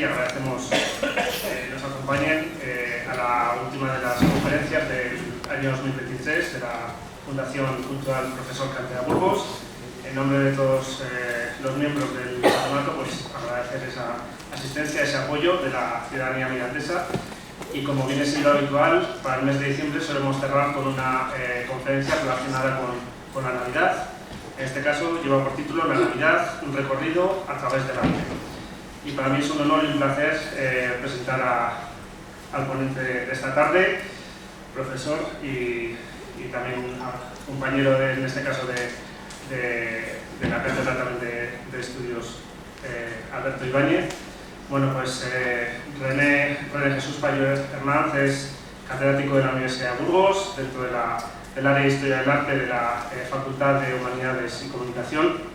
y agradecemos que nos acompañen a la última de las conferencias del año 2023 de la Fundación Cultural Profesor Cantera Burgos. En nombre de todos los miembros del patronato, pues agradecer esa asistencia, ese apoyo de la ciudadanía mirandesa. Y como viene siendo habitual, para el mes de diciembre solemos cerrar con una conferencia relacionada con la Navidad. En este caso lleva por título La Navidad, un recorrido a través del arte. Y para mí es un honor y un placer presentar al ponente de esta tarde, profesor y también compañero en este caso de la cátedra también de estudios, Alberto Ibáñez. Bueno, pues René Jesús Payo Hernández es catedrático de la Universidad de Burgos, dentro del área de Historia del Arte de la Facultad de Humanidades y Comunicación.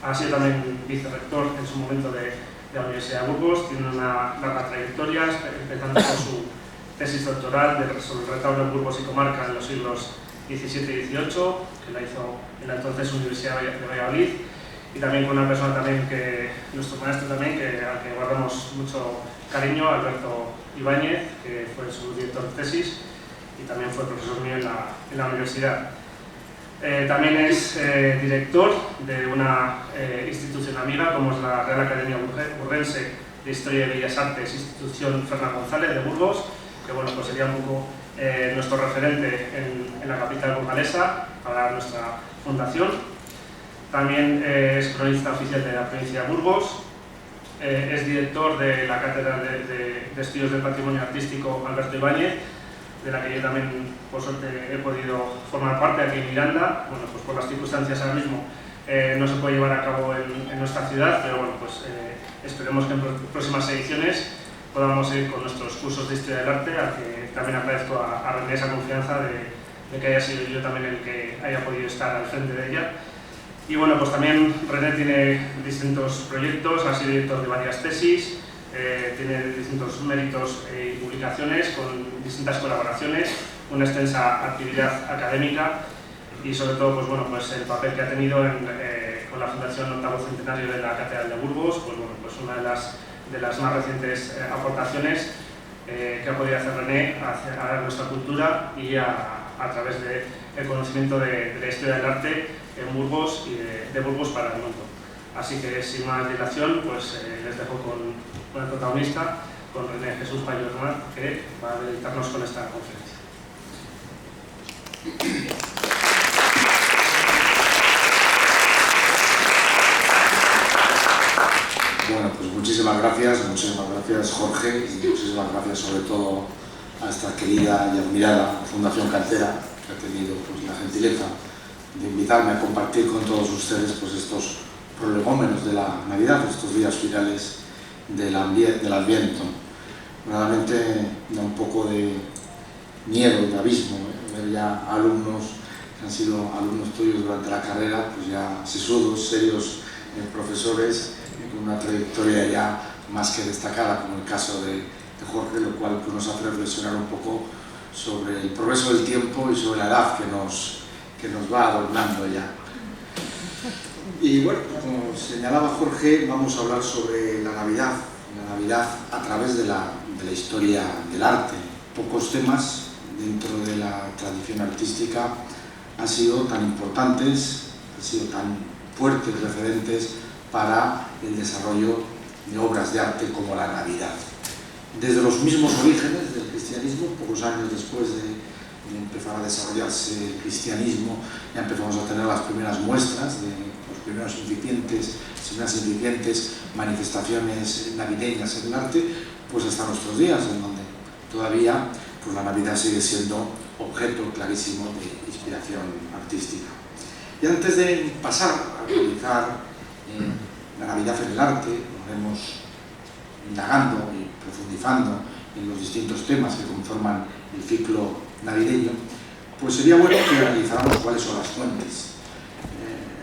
Ha sido también vicerrector en su momento de la Universidad de Burgos, tiene una larga trayectoria, empezando con su tesis doctoral sobre el retablo de Burgos y comarca en los siglos XVII y XVIII, que la hizo en la entonces Universidad de Valladolid. Y también con una persona también nuestro maestro también, al que guardamos mucho cariño, Alberto Ibáñez, que fue su director de tesis y también fue profesor mío en la universidad. También es director de una institución amiga, como es la Real Academia Burgense de Historia y Bellas Artes, institución Fernán González de Burgos, que bueno, pues sería un poco nuestro referente en la capital burgalesa para nuestra fundación. También es cronista oficial de la provincia de Burgos, es director de la Cátedra de Estudios del Patrimonio Artístico Alberto Ibáñez, de la que yo también, por suerte, he podido formar parte aquí en Miranda. Bueno, pues por las circunstancias ahora mismo no se puede llevar a cabo en nuestra ciudad, pero bueno, pues esperemos que en próximas ediciones podamos ir con nuestros cursos de Historia del Arte, al que también agradezco a René esa confianza de que haya sido yo también el que haya podido estar al frente de ella. Y bueno, pues también René tiene distintos proyectos, ha sido director de varias tesis, tiene distintos méritos y publicaciones con distintas colaboraciones, una extensa actividad académica y sobre todo pues, bueno, pues el papel que ha tenido con la Fundación Octavo Centenario de la Catedral de Burgos, pues, bueno, pues una de las más recientes aportaciones que ha podido hacer René a nuestra cultura y a través del conocimiento de la historia del arte en Burgos y de Burgos para el mundo. Así que sin más dilación, pues les dejo con el protagonista, con René Jesús Payo Hernández, que va a deleitarnos con esta conferencia. Bueno, pues muchísimas gracias Jorge, y muchísimas gracias sobre todo a esta querida y admirada Fundación Cantera, que ha tenido pues, la gentileza de invitarme a compartir con todos ustedes pues, estos prolegómenos de la Navidad, estos días finales del Adviento. Realmente da un poco de miedo, de abismo, ver ya alumnos que han sido alumnos tuyos durante la carrera, pues ya sesudos, serios profesores, con una trayectoria ya más que destacada, como el caso de Jorge, lo cual pues, nos hace reflexionar un poco sobre el progreso del tiempo y sobre la edad que nos va adornando ya. Y bueno, como señalaba Jorge, vamos a hablar sobre la Navidad a través de la historia del arte. Pocos temas dentro de la tradición artística han sido tan importantes, han sido tan fuertes referentes para el desarrollo de obras de arte como la Navidad. Desde los mismos orígenes del cristianismo, pocos años después de empezar a desarrollarse el cristianismo, ya empezamos a tener las primeras muestras de los primeros incipientes manifestaciones navideñas en el arte, pues hasta nuestros días, en donde todavía pues, la Navidad sigue siendo objeto clarísimo de inspiración artística. Y antes de pasar a realizar la Navidad en el arte, lo haremos indagando y profundizando en los distintos temas que conforman el ciclo navideño, pues sería bueno que analizáramos cuáles son las fuentes.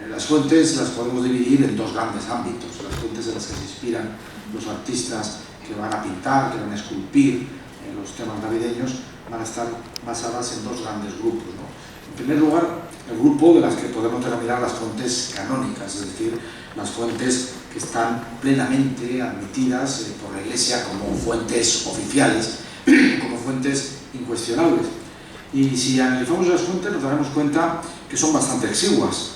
Las fuentes las podemos dividir en dos grandes ámbitos, las fuentes en las que se inspiran los artistas que van a pintar, que van a esculpir los temas navideños, van a estar basadas en dos grandes grupos, ¿no? En primer lugar, el grupo de las que podemos denominar las fuentes canónicas, es decir, las fuentes que están plenamente admitidas por la Iglesia como fuentes oficiales, como fuentes incuestionables. Y si analizamos las fuentes nos daremos cuenta que son bastante exiguas.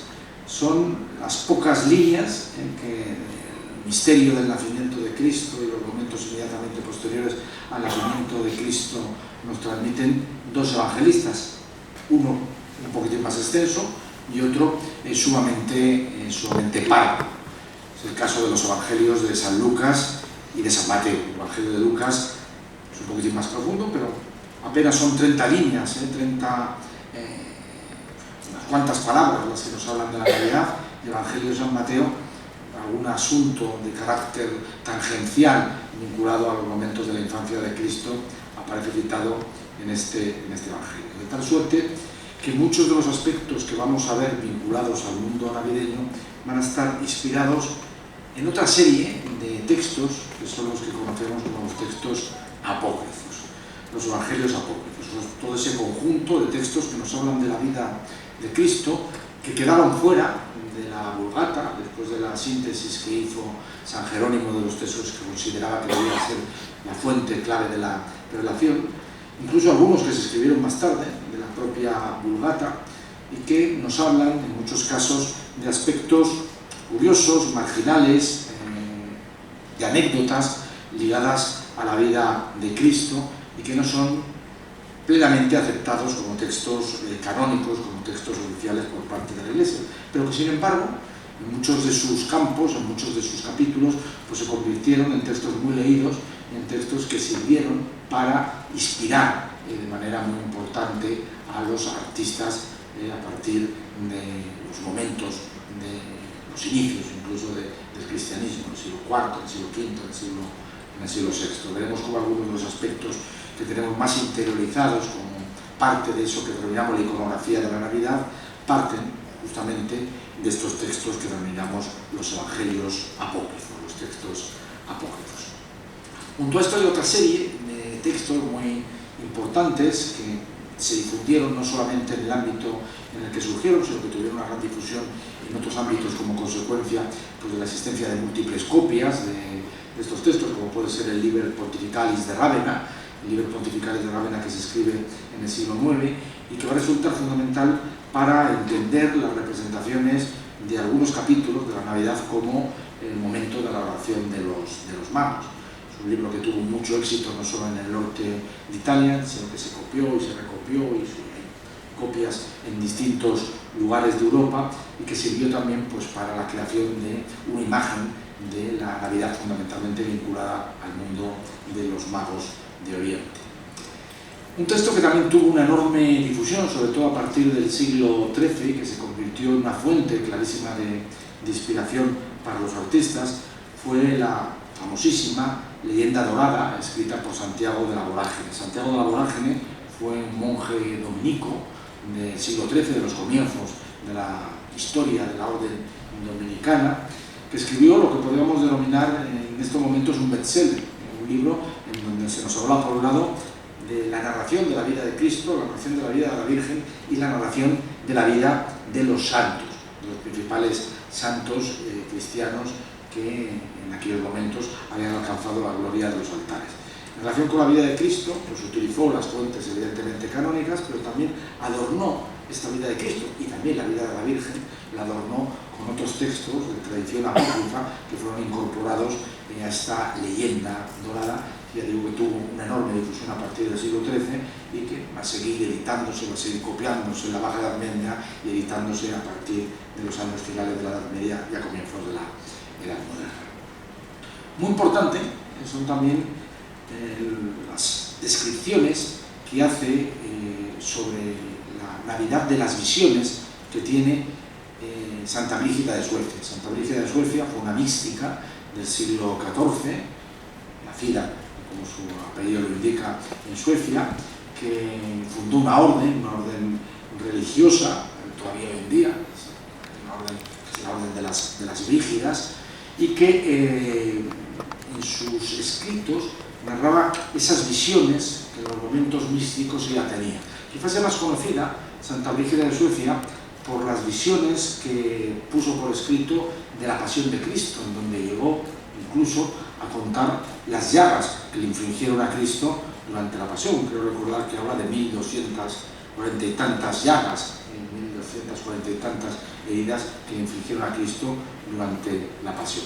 Son las pocas líneas en que el misterio del nacimiento de Cristo y los momentos inmediatamente posteriores al nacimiento de Cristo nos transmiten dos evangelistas, uno un poquitín más extenso y otro sumamente parco. Es el caso de los evangelios de San Lucas y de San Mateo. El evangelio de Lucas es un poquitín más profundo, pero apenas son 30 líneas, unas cuantas palabras las que nos hablan de la Navidad. El evangelio de San Mateo, algún asunto de carácter tangencial vinculado a los momentos de la infancia de Cristo, aparece citado en este evangelio. De tal suerte que muchos de los aspectos que vamos a ver vinculados al mundo navideño van a estar inspirados en otra serie de textos que son los que conocemos como los textos apócrifos, los evangelios apócrifos, todo ese conjunto de textos que nos hablan de la vida de Cristo, que quedaron fuera de la Vulgata, después de la síntesis que hizo San Jerónimo de los textos que consideraba que debía ser la fuente clave de la revelación, incluso algunos que se escribieron más tarde, de la propia Vulgata, y que nos hablan, en muchos casos, de aspectos curiosos, marginales, de anécdotas ligadas a la vida de Cristo y que no son plenamente aceptados como textos canónicos, como textos oficiales por parte de la Iglesia, pero que sin embargo en muchos de sus campos, en muchos de sus capítulos, pues se convirtieron en textos muy leídos, en textos que sirvieron para inspirar de manera muy importante a los artistas a partir de los momentos de los inicios incluso del cristianismo, el siglo IV, el siglo V, en el siglo VI. Veremos cómo algunos de los aspectos que tenemos más interiorizados como parte de eso que denominamos la iconografía de la Navidad, parten justamente de estos textos que denominamos los evangelios apócrifos, los textos apócrifos. Junto a esto hay otra serie de textos muy importantes que se difundieron no solamente en el ámbito en el que surgieron, sino que tuvieron una gran difusión en otros ámbitos como consecuencia pues, de la existencia de múltiples copias de estos textos, como puede ser el Liber Pontificalis de Rávena, el Liber Pontificalis de Rávena que se escribe en el siglo IX y que va a resultar fundamental para entender las representaciones de algunos capítulos de la Navidad como el momento de la oración de los magos. Es un libro que tuvo mucho éxito no solo en el norte de Italia, sino que se copió y se recopió y hay copias en distintos lugares de Europa y que sirvió también pues, para la creación de una imagen de la Navidad fundamentalmente vinculada al mundo de los magos de Oriente. Un texto que también tuvo una enorme difusión, sobre todo a partir del siglo XIII, que se convirtió en una fuente clarísima de inspiración para los artistas, fue la famosísima Leyenda Dorada, escrita por Santiago de la Vorágine. Santiago de la Vorágine fue un monje dominico del siglo XIII, de los comienzos de la historia de la orden dominicana, que escribió lo que podríamos denominar en estos momentos un bestseller, un libro en donde se nos habla por un lado de la narración de la vida de Cristo, la narración de la vida de la Virgen y la narración de la vida de los santos, de los principales santos cristianos que en aquellos momentos habían alcanzado la gloria de los altares. En relación con la vida de Cristo, pues utilizó las fuentes evidentemente canónicas, pero también adornó esta vida de Cristo y también la vida de la Virgen, la adornó con otros textos de tradición apócrifa que fueron incorporados a esta leyenda dorada, que ya digo que tuvo una enorme difusión a partir del siglo XIII y que va a seguir editándose, va a seguir copiándose en la Baja Edad Media y editándose a partir de los años finales de la Edad Media y a comienzos de la Edad Moderna. Muy importante son también las descripciones que hace sobre la Navidad de las visiones que tiene Santa Brígida de Suecia. Santa Brígida de Suecia fue una mística del siglo XIV, nacida, como su apellido lo indica, en Suecia, que fundó una orden religiosa, todavía hoy en día, la orden de las Brígidas, y que en sus escritos narraba esas visiones que en los momentos místicos ella tenía. Quizás sea más conocida Santa Brígida de Suecia por las visiones que puso por escrito de la pasión de Cristo, en donde llegó incluso a contar las llagas que le infligieron a Cristo durante la pasión. Creo recordar que habla de 1240 y tantas llagas, 1240 y tantas heridas que le infligieron a Cristo durante la pasión.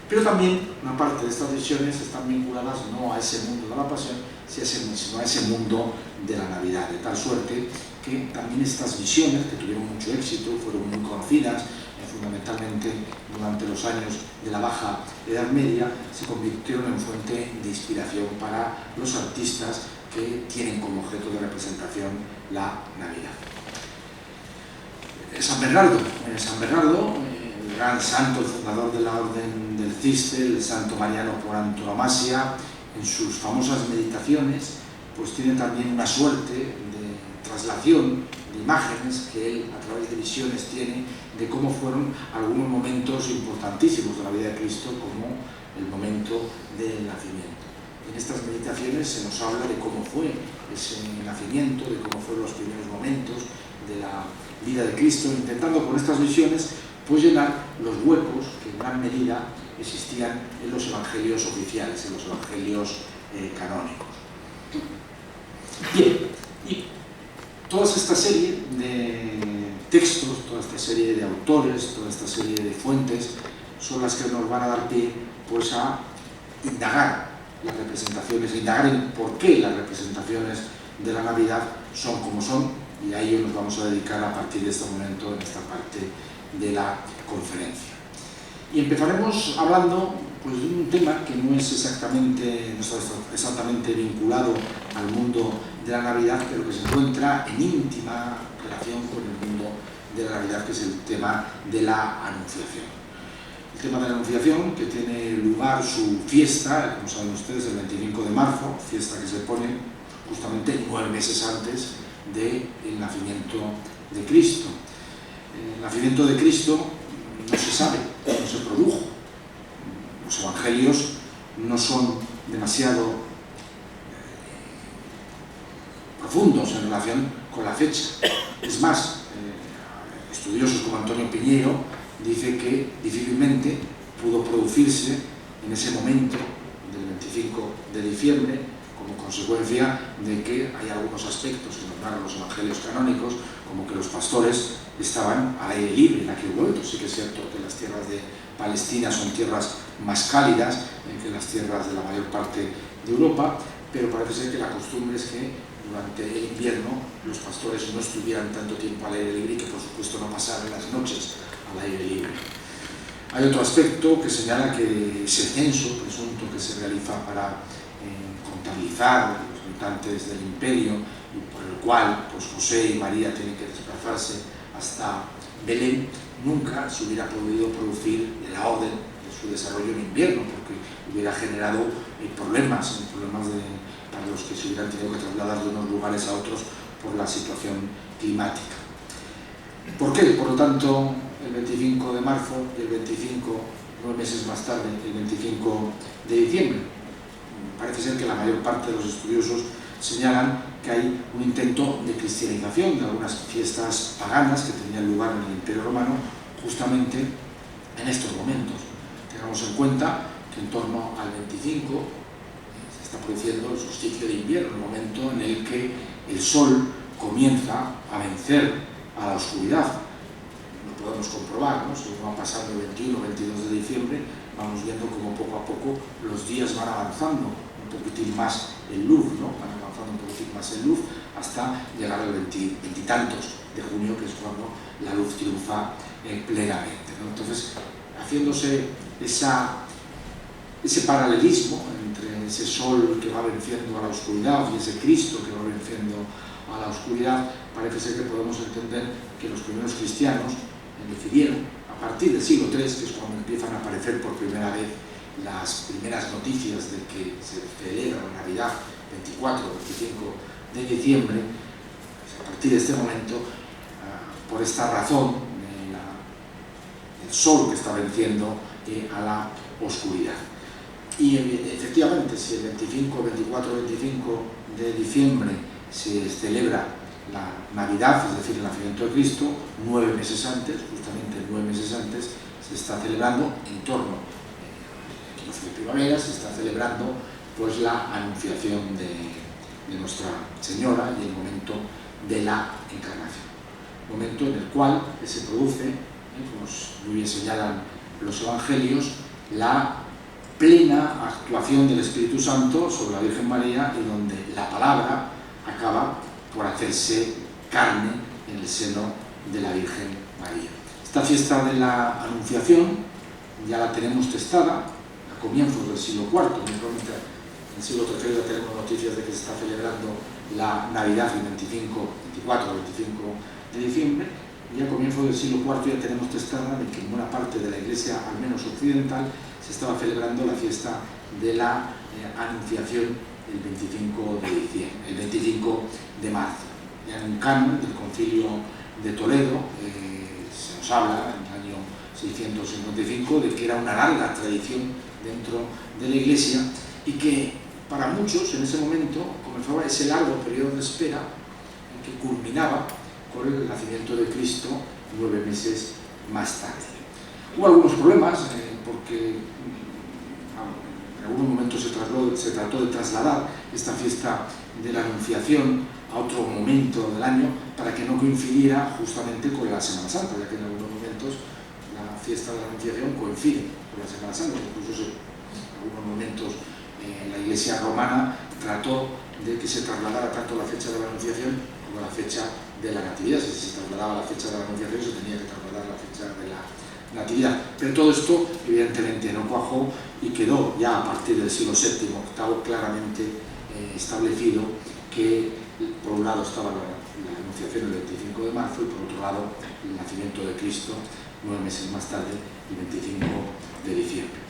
Pero también una parte de estas visiones están vinculadas no a ese mundo de la pasión, sino a ese mundo de la Navidad, de tal suerte que también estas visiones, que tuvieron mucho éxito, fueron muy conocidas, fundamentalmente durante los años de la Baja Edad Media, se convirtieron en fuente de inspiración para los artistas que tienen como objeto de representación la Navidad. San Bernardo, el gran santo, el fundador de la Orden del Cister, el santo mariano por antonomasia, en sus famosas meditaciones, pues tiene también una suerte de traslación de imágenes que él, a través de visiones, tiene de cómo fueron algunos momentos importantísimos de la vida de Cristo, como el momento del nacimiento. En estas meditaciones se nos habla de cómo fue ese nacimiento, de cómo fueron los primeros momentos de la vida de Cristo, intentando con estas visiones pues llenar los huecos que en gran medida existían en los evangelios oficiales, en los evangelios canónicos. Bien, y toda esta serie de textos, toda esta serie de autores, toda esta serie de fuentes son las que nos van a dar pie pues a indagar las representaciones, indagar en por qué las representaciones de la Navidad son como son, y a ello nos vamos a dedicar a partir de este momento en esta parte de la conferencia. Y empezaremos hablando pues, de un tema que no está exactamente vinculado al mundo de la Navidad, pero que se encuentra en íntima relación con el mundo de la Navidad, que es el tema de la Anunciación. El tema de la Anunciación, que tiene lugar su fiesta, como saben ustedes, el 25 de marzo, fiesta que se pone justamente 9 meses antes del nacimiento de Cristo. El nacimiento de Cristo no se sabe, no se produjo. Los evangelios no son demasiado profundos en relación con la fecha. Es más, estudiosos como Antonio Piñeiro dice que difícilmente pudo producirse en ese momento del 25 de diciembre como consecuencia de que hay algunos aspectos que nos dan los evangelios canónicos, como que los pastores estaban al aire libre en aquel momento. Sí que es cierto que las tierras de Palestina son tierras más cálidas que las tierras de la mayor parte de Europa, pero parece ser que la costumbre es que durante el invierno los pastores no estuvieran tanto tiempo al aire libre y que por supuesto no pasaran las noches al aire libre. Hay otro aspecto que señala que ese censo presunto que se realiza para contabilizar los habitantes del imperio y por el cual pues, José y María tienen que desplazarse hasta Belén, nunca se hubiera podido producir en la orden de su desarrollo en invierno, porque hubiera generado problemas para los que se hubieran tenido que trasladar de unos lugares a otros por la situación climática. ¿Por qué? Por lo tanto, el 25 de marzo y el 25, 9 meses más tarde, el 25 de diciembre. Parece ser que la mayor parte de los estudiosos señalan que hay un intento de cristianización de algunas fiestas paganas que tenían lugar en el Imperio Romano justamente en estos momentos. Tengamos en cuenta que en torno al 25 se está produciendo el solsticio de invierno, el momento en el que el sol comienza a vencer a la oscuridad. Lo podemos comprobar, ¿no? Según va pasando el 21 o 22 de diciembre, vamos viendo como poco a poco los días van avanzando un poquitín más en luz, ¿no? Van avanzando un poquitín más en luz hasta llegar al 20 y tantos de junio, que es cuando la luz triunfa plenamente, ¿no? Entonces, haciéndose ese paralelismo entre ese sol que va venciendo a la oscuridad y ese Cristo que va venciendo a la oscuridad, parece ser que podemos entender que los primeros cristianos decidieron, a partir del siglo III, que es cuando empiezan a aparecer por primera vez las primeras noticias de que se celebra la Navidad 24 o 25 de diciembre, a partir de este momento, por esta razón del sol que está venciendo a la oscuridad. Y efectivamente, si el 25, 24, 25 de diciembre se celebra la Navidad, es decir, el nacimiento de Cristo, 9 meses antes, justamente 9 meses antes, se está celebrando en torno al 15 de primavera, se está celebrando pues la anunciación de Nuestra Señora y el momento de la encarnación. Momento en el cual se produce, como muy bien señalan los evangelios, la plena actuación del Espíritu Santo sobre la Virgen María y donde la palabra acaba por hacerse carne en el seno de la Virgen María. Esta fiesta de la Anunciación ya la tenemos testada a comienzos del siglo IV. Naturalmente, en el siglo III ya tenemos noticias de que se está celebrando la Navidad el 24 o 25 de diciembre, y a comienzos del siglo IV ya tenemos testada de que en buena parte de la Iglesia, al menos occidental, se estaba celebrando la fiesta de la Anunciación el 25 de marzo. Ya en un canon del Concilio de Toledo se nos habla, en el año 655, de que era una larga tradición dentro de la Iglesia y que para muchos en ese momento comenzaba ese largo periodo de espera que culminaba con el nacimiento de Cristo 9 meses más tarde. Hubo algunos problemas porque en algunos momentos se trató de trasladar esta fiesta de la Anunciación a otro momento del año para que no coincidiera justamente con la Semana Santa, ya que en algunos momentos la fiesta de la Anunciación coincide con la Semana Santa. Incluso en algunos momentos la Iglesia romana trató de que se trasladara tanto la fecha de la Anunciación como la fecha de la Natividad. Si se trasladaba la fecha de la Anunciación, se tenía que trasladar la fecha de la Natividad. Pero todo esto evidentemente no cuajó y quedó ya a partir del siglo VII, VIII claramente establecido que por un lado estaba la Anunciación el 25 de marzo y por otro lado el nacimiento de Cristo 9 meses más tarde, el 25 de diciembre.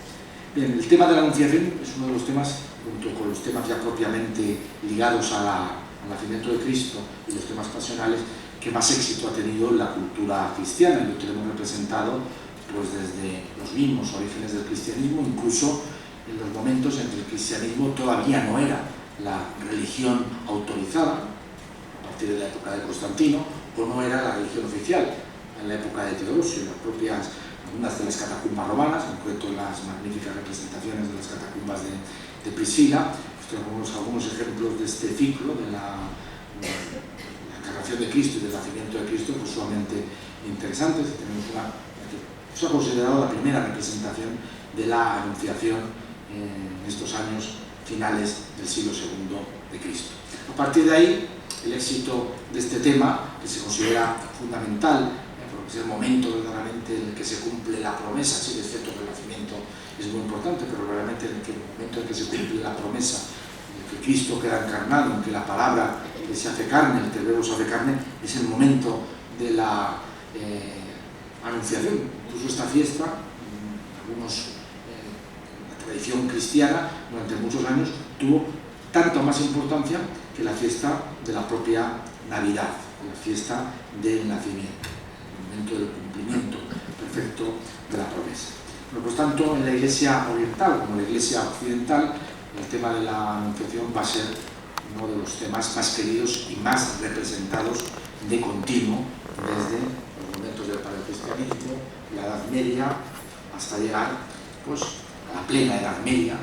Bien, el tema de la Anunciación es uno de los temas, junto con los temas ya propiamente ligados al nacimiento de Cristo y los temas pasionales, que más éxito ha tenido en la cultura cristiana, y lo tenemos representado pues desde los mismos orígenes del cristianismo, incluso en los momentos en que el cristianismo todavía no era la religión autorizada, a partir de la época de Constantino, o no era la religión oficial en la época de Teodosio. Algunas de las catacumbas romanas, en concreto las magníficas representaciones de las catacumbas de Priscila, algunos ejemplos de este ciclo de la encarnación de Cristo y del nacimiento de Cristo, pues sumamente interesantes. Tenemos se ha considerado la primera representación de la Anunciación en estos años finales del siglo II de Cristo. A partir de ahí, el éxito de este tema, que se considera fundamental, porque es el momento verdaderamente en el que se cumple la promesa. Sí, es cierto que el nacimiento es muy importante, pero realmente en el momento en que se cumple la promesa de que Cristo queda encarnado, en que la palabra que se hace carne, el que el verbo se hace carne, es el momento de la Anunciación. Incluso esta fiesta, la tradición cristiana durante muchos años tuvo tanto más importancia que la fiesta de la propia Navidad, la fiesta del nacimiento, el momento del cumplimiento perfecto de la promesa. Por tanto, en la Iglesia oriental como en la Iglesia occidental, el tema de la Anunciación va a ser uno de los temas más queridos y más representados de continuo desde los momentos del paleocristianismo, la Edad Media, hasta llegar pues, a la plena Edad Media,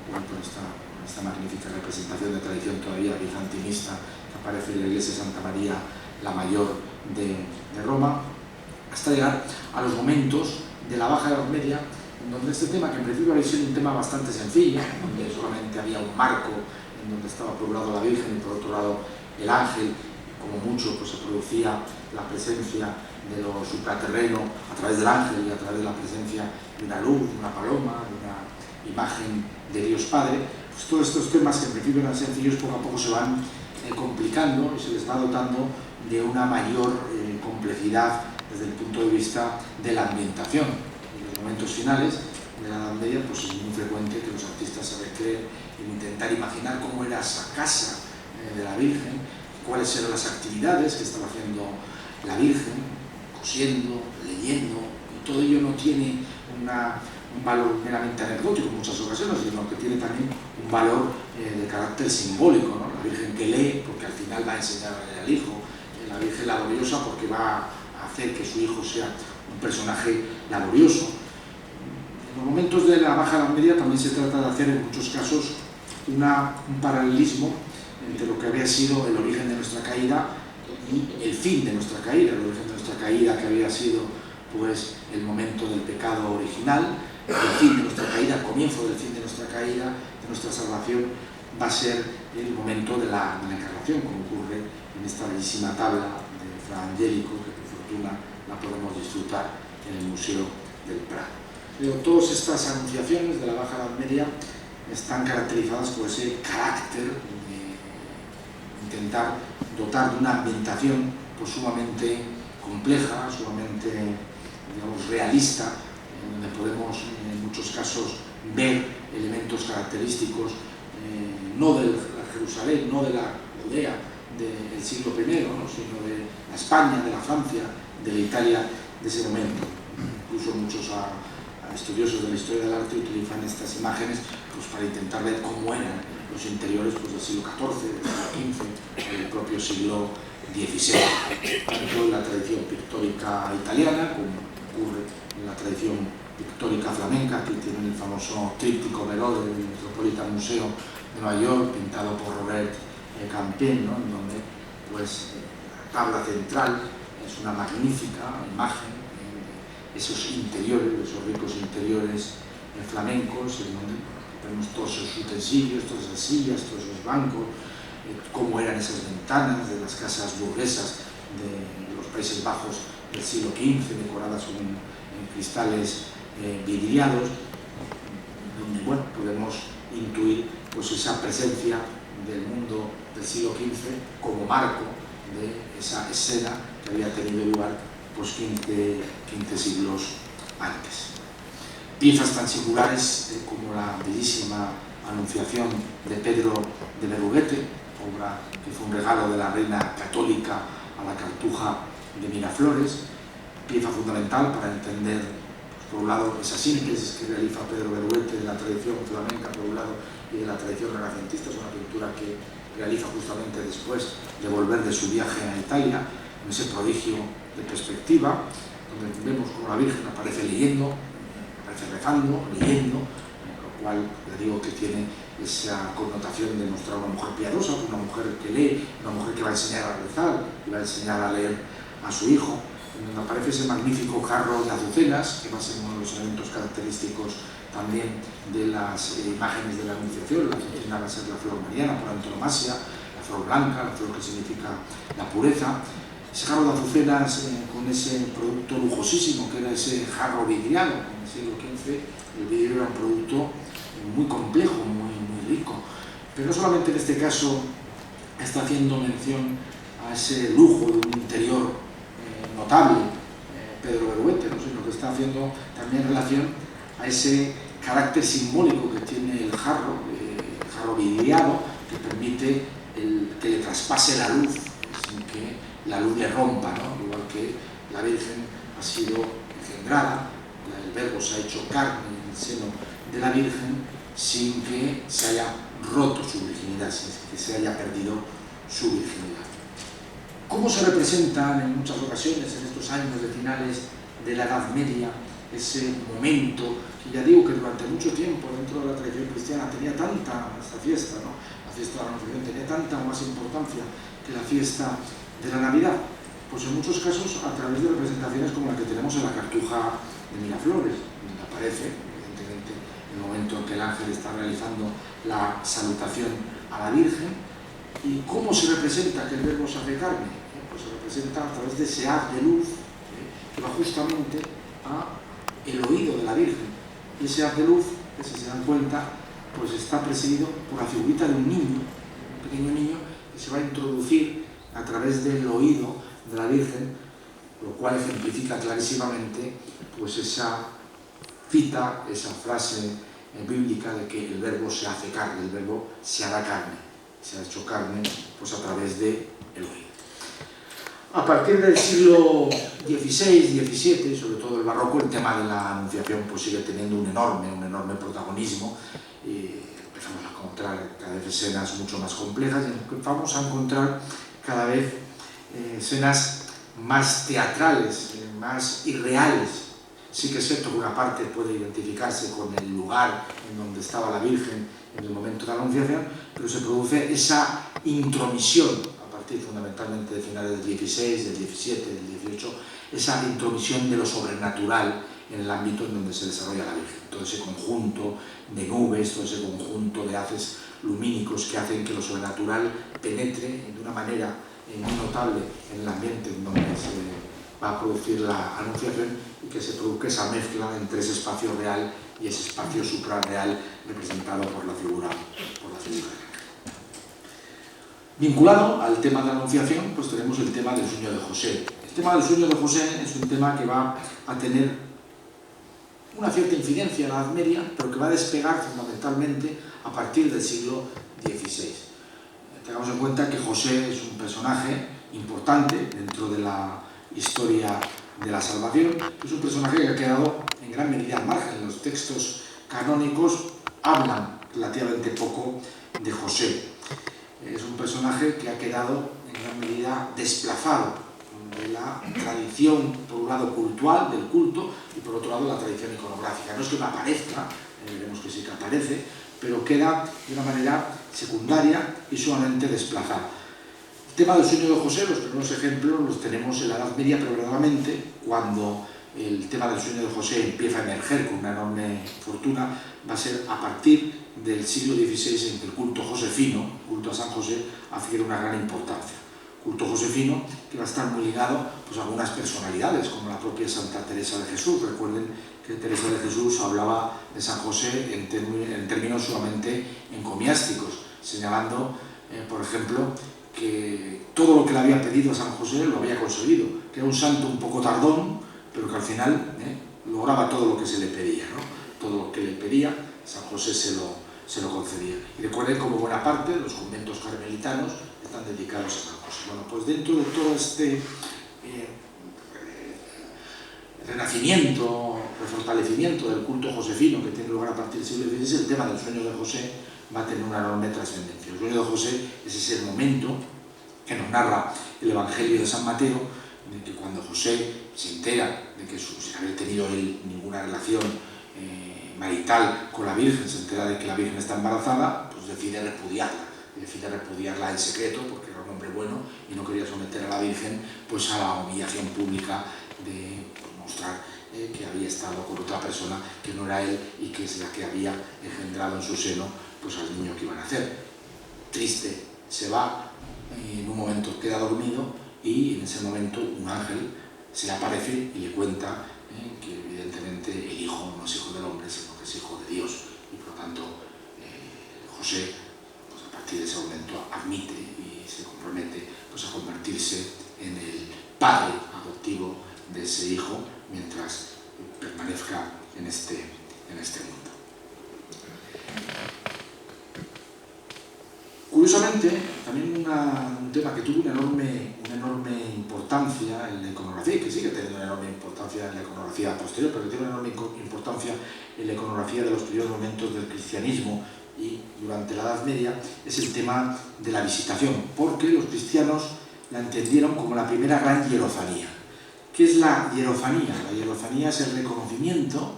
como por esta magnífica representación de tradición todavía bizantinista que aparece en la Iglesia de Santa María la Mayor de Roma, hasta llegar a los momentos de la Baja Edad Media, en donde este tema, que en principio había sido un tema bastante sencillo, donde solamente había un marco en donde estaba por un lado la Virgen y por otro lado el ángel, como mucho pues, se producía la presencia de lo supraterreno a través del ángel y a través de la presencia de una luz, de una paloma, de una imagen de Dios Padre. Pues todos estos temas que en principio eran sencillos poco a poco se van complicando y se les va dotando de una mayor complejidad desde el punto de vista de la ambientación. En los momentos finales de la Edad Media pues es muy frecuente que los artistas se recreen en intentar imaginar cómo era esa casa de la Virgen, cuáles eran las actividades que estaba haciendo la Virgen, cosiendo, leyendo, y todo ello no tiene un valor meramente anecdótico en muchas ocasiones, sino que tiene también un valor de carácter simbólico, ¿no? La Virgen que lee, porque al final va a enseñar a leer al Hijo, la Virgen laboriosa porque va a hacer que su Hijo sea un personaje laborioso, Los momentos de la Baja Edad Media también se trata de hacer en muchos casos un paralelismo entre lo que había sido el origen de nuestra caída y el fin de nuestra caída. El origen de nuestra caída, que había sido pues el momento del pecado original, el fin de nuestra caída, el comienzo del fin de nuestra caída, de nuestra salvación, va a ser el momento de la encarnación, como ocurre en esta bellísima tabla de Fra Angelico, que por fortuna la podemos disfrutar en el Museo del Prado. Pero todas estas anunciaciones de la Baja Edad Media están caracterizadas por ese carácter de intentar dotar de una ambientación pues, sumamente compleja, sumamente, digamos, realista, donde podemos en muchos casos ver elementos característicos no de la Jerusalén, no de la Judea del siglo I, ¿no? sino de la España, de la Francia, de la Italia de ese momento. Incluso muchos estudiosos de la historia del arte utilizan estas imágenes pues, para intentar ver cómo eran los interiores pues, del siglo XIV, del siglo XV, del propio siglo XVI, tanto en la tradición pictórica italiana como ocurre en la tradición pictórica flamenca, que tienen el famoso tríptico Verode del Metropolitan Museum de Nueva York, pintado por Robert Campien, ¿no? en donde pues, la tabla central es una magnífica imagen de esos interiores, de esos ricos interiores flamencos, en donde vemos todos esos utensilios, todas esas sillas, todos esos bancos, cómo eran esas ventanas de las casas burguesas de los Países Bajos del siglo XV, decoradas con cristales vidriados, donde bueno, podemos intuir pues, esa presencia del mundo del siglo XV como marco de esa escena que había tenido lugar pues, 15 siglos antes. Piezas tan singulares como la bellísima Anunciación de Pedro de Berruguete, obra que fue un regalo de la reina católica a la Cartuja de Miraflores, pieza fundamental para entender, pues, por un lado, esa síntesis que realiza Pedro Berruguete de la tradición flamenca, por un lado, y de la tradición renacentista. Es una pintura que realiza justamente después de volver de su viaje a Italia, en ese prodigio de perspectiva, donde vemos como la Virgen aparece leyendo, aparece rezando, leyendo, lo cual, le digo, que tiene esa connotación de mostrar una mujer piadosa, una mujer que lee, una mujer que va a enseñar a rezar, que va a enseñar a leer a su hijo, en donde aparece ese magnífico jarro de azucenas, que va a ser uno de los elementos característicos también de las imágenes de la Anunciación. La azucena va a ser la flor mariana por antonomasia, la flor blanca, la flor que significa la pureza. Ese jarro de azucenas con ese producto lujosísimo que era ese jarro vidriado. En el siglo XV el vidrio era un producto muy complejo, muy rico, pero no solamente en este caso está haciendo mención a ese lujo de un interior notable Pedro Berruguete, ¿no? sino que está haciendo también relación a ese carácter simbólico que tiene el jarro vidriado, que permite que le traspase la luz sin que la luz le rompa, ¿no? Igual que la Virgen ha sido engendrada, el Verbo se ha hecho carne en el seno de la Virgen sin que se haya roto su virginidad, sin que se haya perdido su virginidad. ¿Cómo se representan en muchas ocasiones en estos años de finales de la Edad Media ese momento que ya digo que durante mucho tiempo dentro de la tradición cristiana tenía tanta, esta fiesta, ¿no? La fiesta de la Anunciación tenía tanta más importancia que la fiesta de la Navidad? Pues en muchos casos a través de representaciones como la que tenemos en la Cartuja de Miraflores, donde aparece evidentemente el momento en que el ángel está realizando la salutación a la Virgen. ¿Y cómo se representa que el Verbo se hace carne? Pues se representa a través de ese haz de luz que va justamente al oído de la Virgen. Y ese haz de luz, que si se dan cuenta, pues está presidido por la figurita de un niño, un pequeño niño, que se va a introducir a través del oído de la Virgen, lo cual ejemplifica clarísimamente pues esa cita, esa frase bíblica de que el Verbo se hace carne, el Verbo se hará carne, se ha hecho carne pues a través del oído. A partir del siglo XVI, XVII, sobre todo el barroco, el tema de la Anunciación pues sigue teniendo un enorme protagonismo. Empezamos a encontrar cada vez escenas mucho más complejas y vamos a encontrar cada vez escenas más teatrales, más irreales. Sí que es cierto que una parte puede identificarse con el lugar en donde estaba la Virgen en el momento de la Anunciación, pero se produce esa intromisión, a partir fundamentalmente de finales del 16, del 17, del 18, esa intromisión de lo sobrenatural en el ámbito en donde se desarrolla la Virgen. Todo ese conjunto de nubes, todo ese conjunto de haces lumínicos que hacen que lo sobrenatural penetre de una manera muy notable en el ambiente en donde se va a producir la Anunciación y que se produzca esa mezcla entre ese espacio real y ese espacio suprarreal representado por la figura. Vinculado al tema de la Anunciación, pues tenemos el tema del sueño de José. El tema del sueño de José es un tema que va a tener una cierta incidencia en la Edad Media, pero que va a despegar fundamentalmente a partir del siglo XVI. Tengamos en cuenta que José es un personaje importante dentro de la historia de la salvación. Es un personaje que ha quedado en gran medida al margen. Los textos canónicos hablan relativamente poco de José. Es un personaje que ha quedado en gran medida desplazado de la tradición, por un lado cultural, del culto, y por otro lado la tradición iconográfica. No es que no aparezca, veremos que sí que aparece, pero queda de una manera secundaria y sumamente desplazada. El tema del sueño de José, los primeros ejemplos los tenemos en la Edad Media, pero verdaderamente cuando el tema del sueño de José empieza a emerger con una enorme fortuna, va a ser a partir del siglo XVI en que el culto josefino, el culto a San José, adquiere una gran importancia. Culto josefino que va a estar muy ligado pues, a algunas personalidades, como la propia Santa Teresa de Jesús. Recuerden que Teresa de Jesús hablaba de San José en términos sumamente encomiásticos, señalando, por ejemplo, que todo lo que le había pedido a San José lo había conseguido, que era un santo un poco tardón, pero que al final lograba todo lo que se le pedía, ¿no? Todo lo que le pedía, San José se lo concedía. Y recuerden como buena parte de los conventos carmelitanos están dedicados a San José. Bueno, pues dentro de todo este renacimiento, refortalecimiento del culto josefino que tiene lugar a partir del siglo XVI, el tema del sueño de José va a tener una enorme trascendencia. El sueño de José es ese momento que nos narra el Evangelio de San Mateo, en el que cuando José se entera de que sin haber tenido él ninguna relación marital con la Virgen, se entera de que la Virgen está embarazada, pues decide repudiarla en secreto, porque era un hombre bueno y no quería someter a la Virgen pues a la humillación pública de mostrar que había estado con otra persona que no era él y que es la que había engendrado en su seno pues al niño que iban a nacer. Triste, se va, en un momento queda dormido y en ese momento un ángel se le aparece y le cuenta que evidentemente el hijo no es hijo del hombre, sino que es hijo de Dios, y por lo tanto José pues, a partir de ese momento admite y se compromete pues, a convertirse en el padre adoptivo de ese hijo mientras permanezca en este mundo. Curiosamente, también un tema que tuvo una enorme importancia en la iconografía, y que sigue teniendo una enorme importancia en la iconografía posterior, pero que tiene una enorme importancia en la iconografía de los primeros momentos del cristianismo y durante la Edad Media, es el tema de la visitación, porque los cristianos la entendieron como la primera gran hierofanía. ¿Qué es la hierofanía? La hierofanía es el reconocimiento,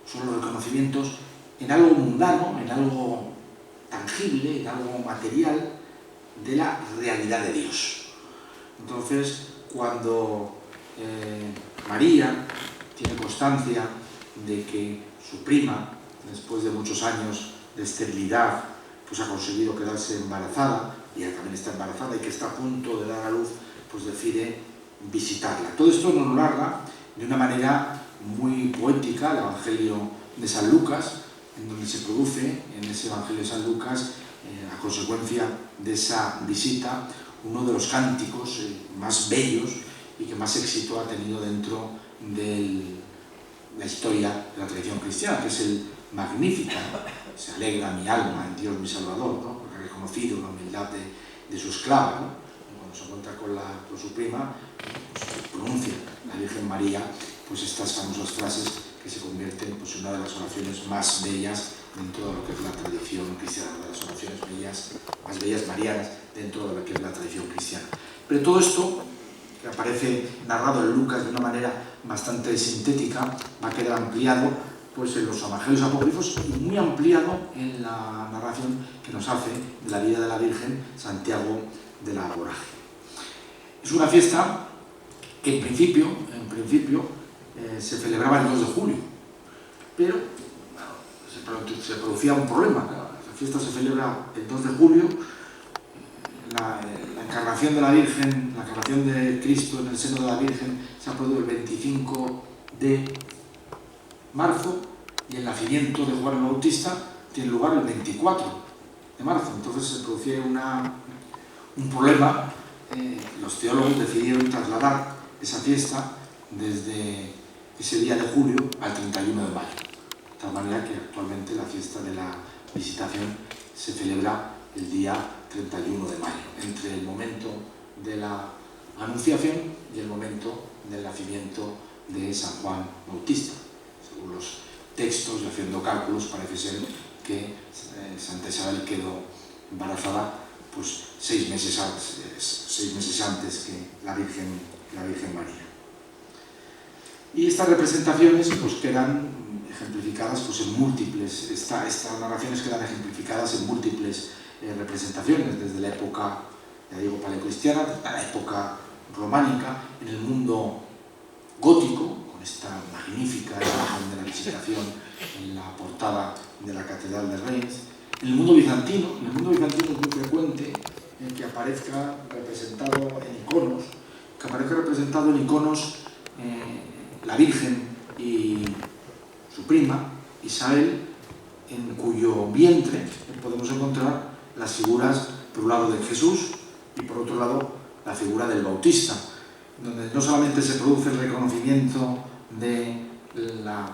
son los reconocimientos en algo mundano, en algo tangible, en algo material, de la realidad de Dios. Entonces, cuando María tiene constancia de que su prima, después de muchos años de esterilidad, pues ha conseguido quedarse embarazada, y ella también está embarazada y que está a punto de dar a luz, pues decide visitarla. Todo esto nos narra de una manera muy poética el Evangelio de San Lucas, en donde se produce, en ese Evangelio de San Lucas, a consecuencia de esa visita, uno de los cánticos más bellos y que más éxito ha tenido dentro de la historia de la tradición cristiana, que es el Magnificat. Se alegra mi alma en Dios mi Salvador, ¿no? Porque ha reconocido la humildad de su esclava, ¿no? Y cuando se encuentra con su prima, pues pronuncia la Virgen María pues estas famosas frases que se convierten pues, en una de las oraciones más bellas dentro de lo que es la tradición cristiana, una de las oraciones más bellas marianas dentro de lo que es la tradición cristiana. Pero todo esto que aparece narrado en Lucas de una manera bastante sintética, va a quedar ampliado pues, en los evangelios apócrifos y muy ampliado en la narración que nos hace de la vida de la Virgen Santiago de la Alborada. Es una fiesta que en principio se celebraba el 2 de julio, pero bueno, se producía un problema. La fiesta se celebra el 2 de julio, la encarnación de la Virgen, la encarnación de Cristo en el seno de la Virgen se ha producido el 25 de marzo y el nacimiento de Juan el Bautista tiene lugar el 24 de marzo. Entonces se producía un problema. Los teólogos decidieron trasladar esa fiesta desde ese día de julio al 31 de mayo. De tal manera que actualmente la fiesta de la Visitación se celebra el día 31 de mayo, entre el momento de la Anunciación y el momento del nacimiento de San Juan Bautista. Según los textos y haciendo cálculos, parece ser que Santa Isabel quedó embarazada pues 6 meses antes que la Virgen María. Y estas representaciones pues, quedan ejemplificadas pues, en múltiples, estas narraciones quedan ejemplificadas en múltiples representaciones, desde la época, ya digo, paleocristiana, desde la época románica, en el mundo gótico, con esta magnífica imagen de la Visitación en la portada de la Catedral de Reims. En el mundo bizantino es muy frecuente que aparezca representado en iconos, la Virgen y su prima, Isabel, en cuyo vientre podemos encontrar las figuras, por un lado, de Jesús y por otro lado, la figura del Bautista, donde no solamente se produce el reconocimiento de la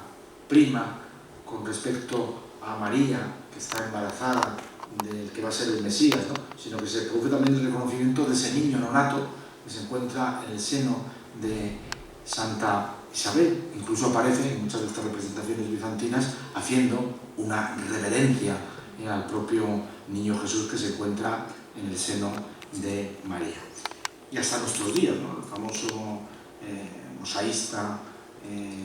prima con respecto a María, que está embarazada del que va a ser el Mesías, ¿no? Sino que se produce también el reconocimiento de ese niño nonato que se encuentra en el seno de Santa Isabel. Incluso aparece en muchas de estas representaciones bizantinas haciendo una reverencia al propio niño Jesús que se encuentra en el seno de María. Y hasta nuestros días, ¿no? El famoso mosaísta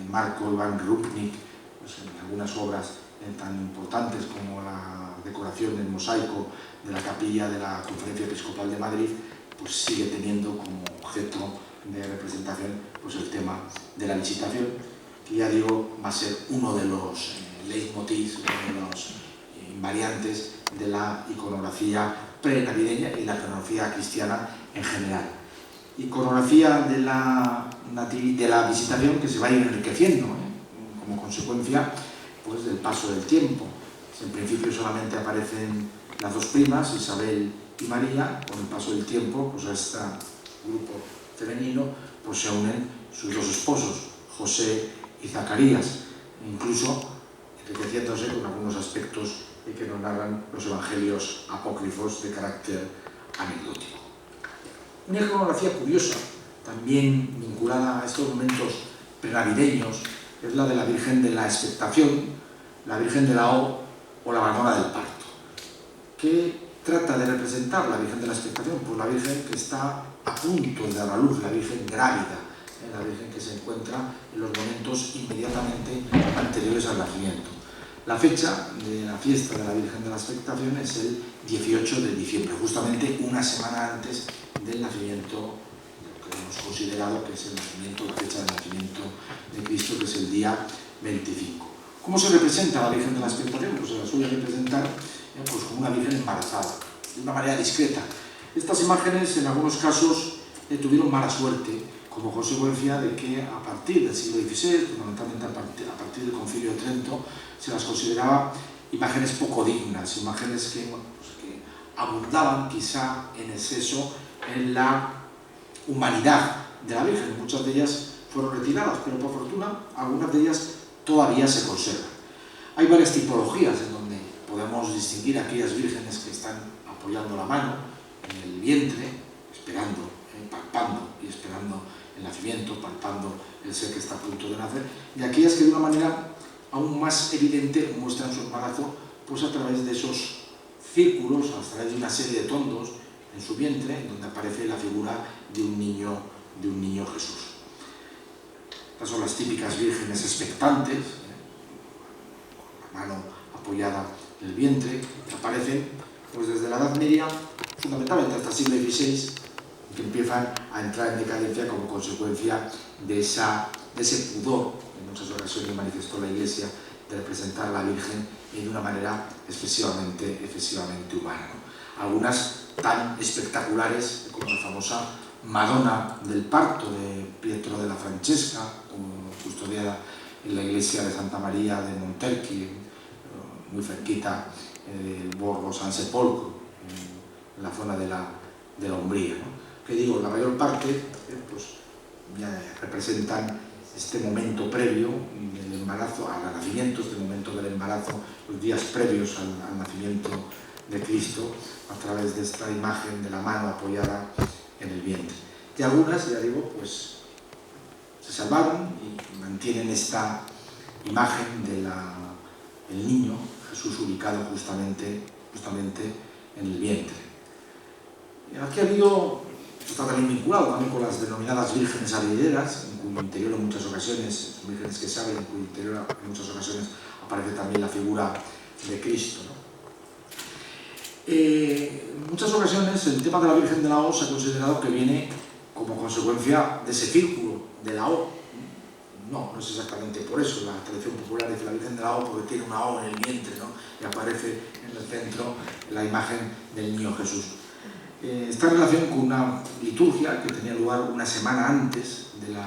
Marco Ivan Rupnik, pues en algunas obras tan importantes como la decoración del mosaico de la capilla de la Conferencia Episcopal de Madrid, pues sigue teniendo como objeto de representación pues el tema de la Visitación, que ya digo va a ser uno de los leitmotivs, uno de los invariantes de la iconografía pre-navideña y la iconografía cristiana en general. Iconografía de la Visitación que se va a ir enriqueciendo como consecuencia pues, del paso del tiempo. En principio solamente aparecen las dos primas, Isabel y María. Con el paso del tiempo, pues a este grupo femenino pues, se unen sus dos esposos, José y Zacarías, incluso enriqueciéndose con algunos aspectos que nos narran los evangelios apócrifos de carácter anecdótico. Una iconografía curiosa, también vinculada a estos momentos prenavideños, es la de la Virgen de la Expectación, la Virgen de la o la Madonna del Parto. ¿Qué trata de representar la Virgen de la Expectación? Pues la Virgen que está a punto de dar a luz, la Virgen grávida, la Virgen que se encuentra en los momentos inmediatamente anteriores al nacimiento. La fecha de la fiesta de la Virgen de la Expectación es el 18 de diciembre, justamente una semana antes del nacimiento, lo que hemos considerado que es el nacimiento, la fecha de nacimiento de Cristo, que es el día 25. ¿Cómo se representa la Virgen de la Expectación? Pues se la suele representar pues como una Virgen embarazada, de una manera discreta. Estas imágenes, en algunos casos, tuvieron mala suerte, como consecuencia de que a partir del siglo XVI, fundamentalmente a partir del Concilio de Trento, se las consideraba imágenes poco dignas, imágenes que abundaban quizá en exceso en la humanidad de la Virgen. Muchas de ellas fueron retiradas, pero por fortuna algunas de ellas todavía se conservan. Hay varias tipologías en donde podemos distinguir aquellas vírgenes que están apoyando la mano en el vientre, esperando, palpando y esperando el nacimiento, palpando el ser que está a punto de nacer, y aquellas que de una manera aún más evidente muestran su embarazo pues a través de esos círculos, a través de una serie de tondos en su vientre, en donde aparece la figura de un niño de un niño Jesús. Estas son las típicas vírgenes expectantes, con la mano apoyada en el vientre, que aparecen pues, desde la Edad Media, fundamentalmente hasta el siglo XVI, que empiezan a entrar en decadencia como consecuencia de ese pudor, en muchas ocasiones manifestó la Iglesia, de representar a la Virgen de una manera excesivamente humana, ¿no? Algunas tan espectaculares como la famosa Madonna del Parto de Pietro della Francesca, custodiada en la iglesia de Santa María de Monterchi, muy cerquita del Borgo San Sepolcro, en la zona de la Umbría, ¿no? Que digo, la mayor parte pues, ya representan este momento previo del embarazo, al nacimiento, este momento del embarazo, los días previos al nacimiento de Cristo, a través de esta imagen de la mano apoyada en el vientre. Y algunas, ya digo, pues se salvaron y mantienen esta imagen del niño Jesús ubicado justamente en el vientre. Y aquí ha habido, esto está también vinculado también con las denominadas vírgenes arrieras, en cuyo interior en muchas ocasiones, vírgenes que saben, en cuyo interior en muchas ocasiones aparece también la figura de Cristo, ¿no? En muchas ocasiones el tema de la Virgen de la O se ha considerado que viene como consecuencia de ese círculo de la O. No es exactamente por eso. La tradición popular dice la Virgen de la O porque tiene una O en el vientre, ¿no? Y aparece en el centro la imagen del niño Jesús. Está en relación con una liturgia que tenía lugar una semana antes del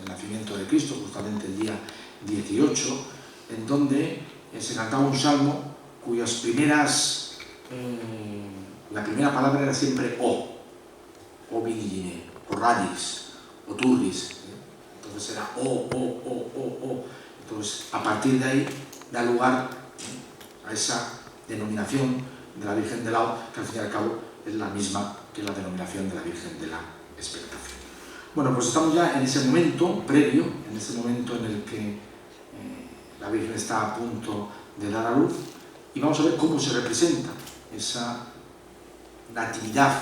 nacimiento de Cristo, justamente el día 18, en donde se cantaba un salmo cuyas la primera palabra era siempre O Virgine, o Radix, o Turris. Entonces era O. Entonces, a partir de ahí, da lugar a esa denominación de la Virgen de la O, que al fin y al cabo es la misma que la denominación de la Virgen de la Expectación. Bueno, pues estamos ya en ese momento previo, en ese momento en el que la Virgen está a punto de dar a luz, y vamos a ver cómo se representa esa natividad,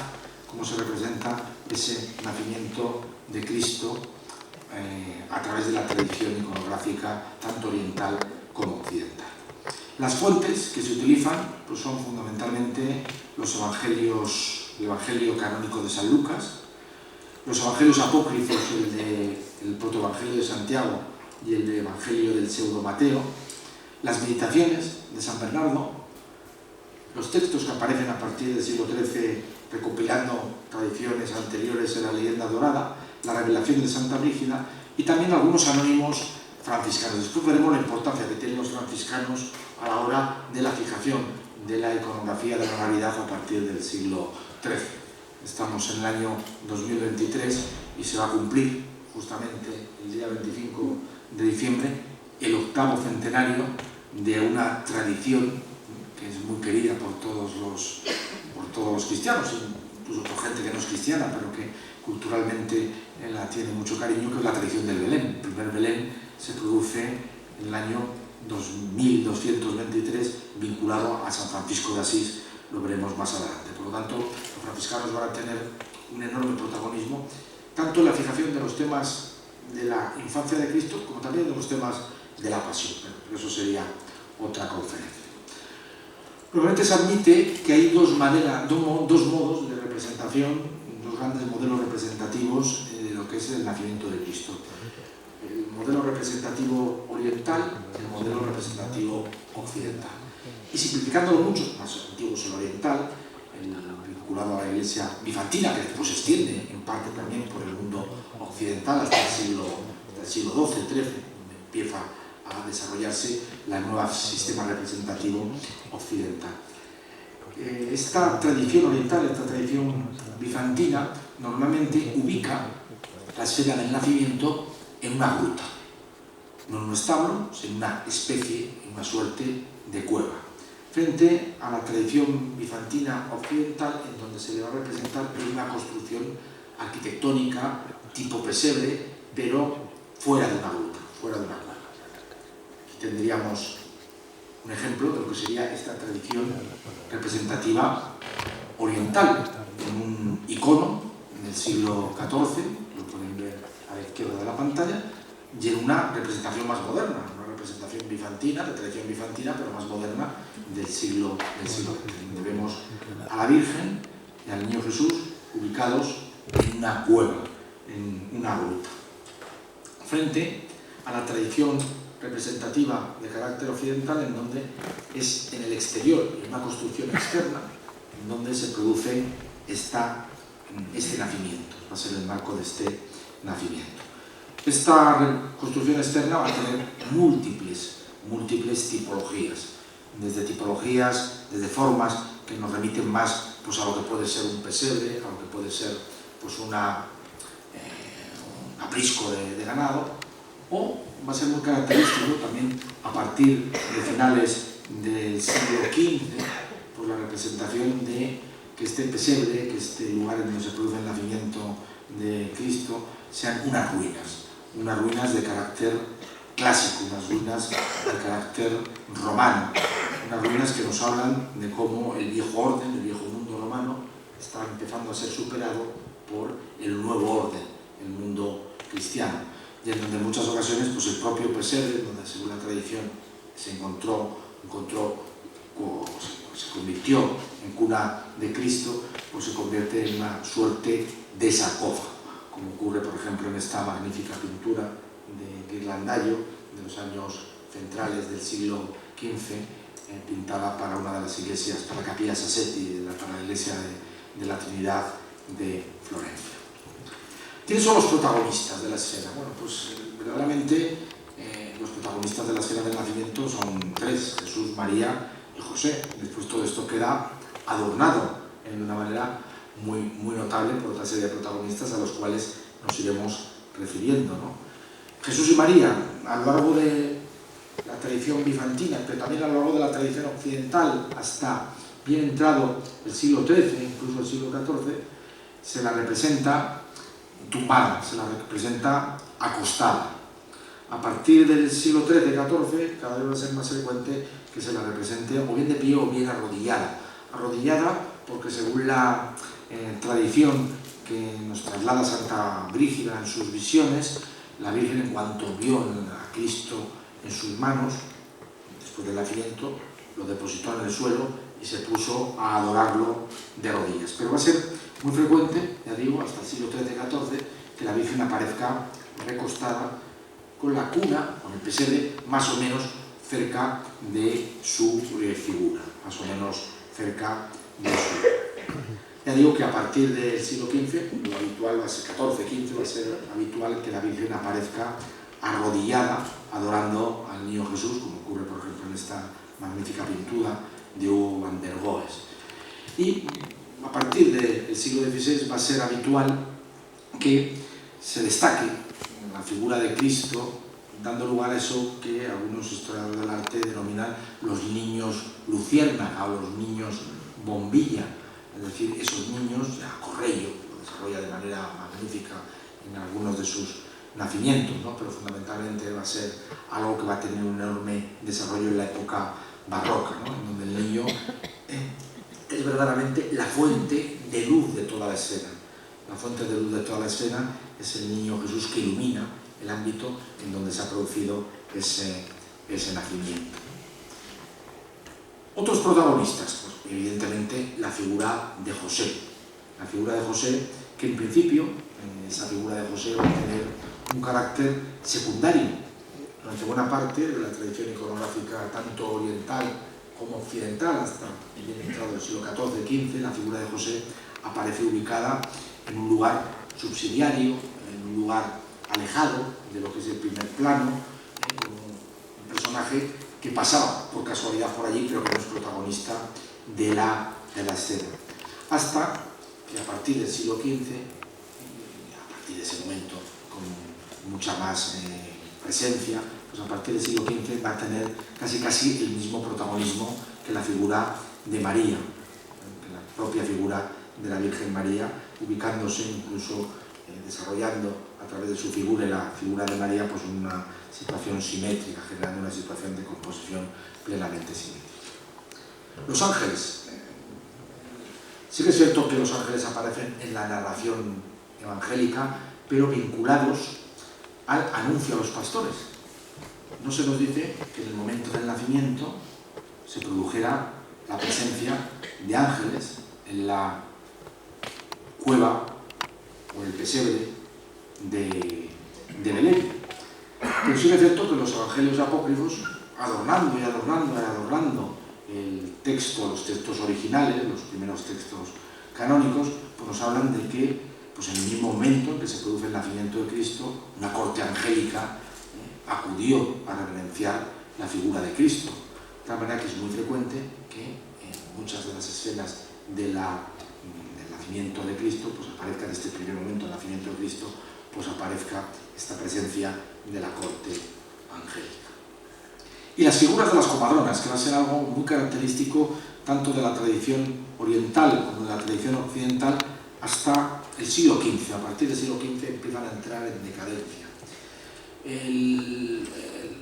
cómo se representa ese nacimiento de Cristo a través de la tradición iconográfica tanto oriental como occidental. Las fuentes que se utilizan pues son fundamentalmente los evangelios, el Evangelio canónico de San Lucas, los evangelios apócrifos, el protoevangelio de Santiago y el evangelio del pseudo Mateo, las meditaciones de San Bernardo, los textos que aparecen a partir del siglo XIII recopilando tradiciones anteriores de la leyenda dorada, la revelación de Santa Brígida y también algunos anónimos franciscanos. Después veremos la importancia que tienen los franciscanos a la hora de la fijación de la iconografía de la Navidad a partir del siglo XIII. Estamos en el año 2023 y se va a cumplir justamente el día 25 de diciembre el 8º centenario de una tradición que es muy querida por todos los cristianos, incluso por gente que no es cristiana, pero que culturalmente la tiene mucho cariño, que es la tradición del Belén. El primer Belén se produce en el año 2223, vinculado a San Francisco de Asís, lo veremos más adelante. Por lo tanto, los franciscanos van a tener un enorme protagonismo, tanto en la fijación de los temas de la infancia de Cristo, como también de los temas de la pasión, pero eso sería otra conferencia. Probablemente se admite que hay dos modos de representación, dos grandes modelos representativos de lo que es el nacimiento de Cristo. El modelo representativo oriental y el modelo representativo occidental. Y simplificándolo mucho, más antiguo es el oriental, vinculado a la iglesia bizantina, que después se extiende en parte también por el mundo occidental hasta el siglo XII, XIII, donde empieza a desarrollarse el nuevo sistema representativo occidental. Esta tradición oriental, esta tradición bizantina, normalmente ubica la esfera del nacimiento en una gruta, no en un establo, sino en una especie, en una suerte de cueva, frente a la tradición bizantina occidental, en donde se le va a representar una construcción arquitectónica tipo pesebre, pero fuera de una gruta, fuera de una cueva. Tendríamos un ejemplo de lo que sería esta tradición representativa oriental, en un icono del siglo XIV, lo pueden ver a la izquierda de la pantalla, y en una representación más moderna, una representación bizantina, de tradición bizantina, pero más moderna del siglo XX, donde vemos a la Virgen y al Niño Jesús ubicados en una cueva, en una gruta. Frente a la tradición representativa de carácter occidental, en donde es en el exterior, en una construcción externa, en donde se produce este nacimiento, va a ser el marco de este nacimiento. Esta construcción externa va a tener múltiples tipologías, desde formas que nos remiten más pues, a lo que puede ser un pesebre, a lo que puede ser pues, un aprisco de ganado, o va a ser muy característico también a partir de finales del siglo XV, por la representación de que este pesebre, que este lugar en donde se produce el nacimiento de Cristo, sean unas ruinas de carácter clásico, unas ruinas de carácter romano, unas ruinas que nos hablan de cómo el viejo orden, el viejo mundo romano, está empezando a ser superado por el nuevo orden, el mundo cristiano, y en donde en muchas ocasiones pues el propio pesebre, donde según la tradición se convirtió en cuna de Cristo, pues se convierte en una suerte de sarcófago, como ocurre por ejemplo en esta magnífica pintura de Ghirlandaio de los años centrales del siglo XV, pintada para una de las iglesias, para la Capilla Sassetti, para la iglesia de la Trinidad de Florencia. ¿Quiénes son los protagonistas de la escena? Bueno, pues verdaderamente los protagonistas de la escena del nacimiento son tres: Jesús, María y José. Después todo esto queda adornado de una manera muy notable por otra serie de protagonistas a los cuales nos iremos refiriendo, ¿no? Jesús y María, a lo largo de la tradición bizantina, pero también a lo largo de la tradición occidental, hasta bien entrado el siglo XIII, incluso el siglo XIV, se la representa tumbada, se la representa acostada. A partir del siglo XIII-XIV, cada vez va a ser más frecuente que se la represente o bien de pie o bien arrodillada. Arrodillada porque según la tradición que nos traslada Santa Brígida en sus visiones, la Virgen, en cuanto vio a Cristo en sus manos, después del nacimiento, lo depositó en el suelo y se puso a adorarlo de rodillas. Pero va a ser muy frecuente, ya digo, hasta el siglo XIII-XIV, que la Virgen aparezca recostada con la cuna, con el pesebre, más o menos cerca de su figura, más o menos cerca de su. Ya digo que a partir del siglo XV, lo habitual va a ser XIV-XV, va a ser habitual que la Virgen aparezca arrodillada, adorando al Niño Jesús, como ocurre por ejemplo en esta magnífica pintura de Hugo van der Goes. Y a partir del siglo XVI va a ser habitual que se destaque la figura de Cristo, dando lugar a eso que algunos historiadores del arte denominan los niños luciérnaga o los niños bombilla, es decir, esos niños, ya Correio lo desarrolla de manera magnífica en algunos de sus nacimientos, ¿no? Pero fundamentalmente va a ser algo que va a tener un enorme desarrollo en la época barroca, ¿no? En donde el niño es verdaderamente la fuente de luz de toda la escena. La fuente de luz de toda la escena es el Niño Jesús que ilumina el ámbito en donde se ha producido ese nacimiento. Otros protagonistas, pues, evidentemente la figura de José. La figura de José, que en principio, esa figura de José va a tener un carácter secundario. Durante buena parte de la tradición iconográfica, tanto oriental como occidental, hasta bien entrado el siglo XIV-XV, la figura de José aparece ubicada en un lugar subsidiario, en un lugar alejado de lo que es el primer plano, como un personaje que pasaba por casualidad por allí, pero que no es protagonista de la escena. Hasta que a partir del siglo XV, a partir de ese momento con mucha más presencia, pues a partir del siglo XV va a tener casi el mismo protagonismo que la figura de María, que la propia figura de la Virgen María, ubicándose incluso, desarrollando a través de su figura y la figura de María, pues una situación simétrica, generando una situación de composición plenamente simétrica. Los ángeles. Sí que es cierto que los ángeles aparecen en la narración evangélica, pero vinculados al anuncio a los pastores. No se nos dice que en el momento del nacimiento se produjera la presencia de ángeles en la cueva o el pesebre de Belén. Pero sí que es cierto que los evangelios apócrifos, adornando y adornando y adornando el texto, los textos originales, los primeros textos canónicos, pues nos hablan de que pues en el mismo momento en que se produce el nacimiento de Cristo, una corte angélica acudió a reverenciar la figura de Cristo. De tal manera que es muy frecuente que en muchas de las escenas del nacimiento de Cristo, pues aparezca en este primer momento del nacimiento de Cristo, pues aparezca esta presencia de la corte angélica. Y las figuras de las comadronas, que va a ser algo muy característico tanto de la tradición oriental como de la tradición occidental hasta el siglo XV. A partir del siglo XV empiezan a entrar en decadencia.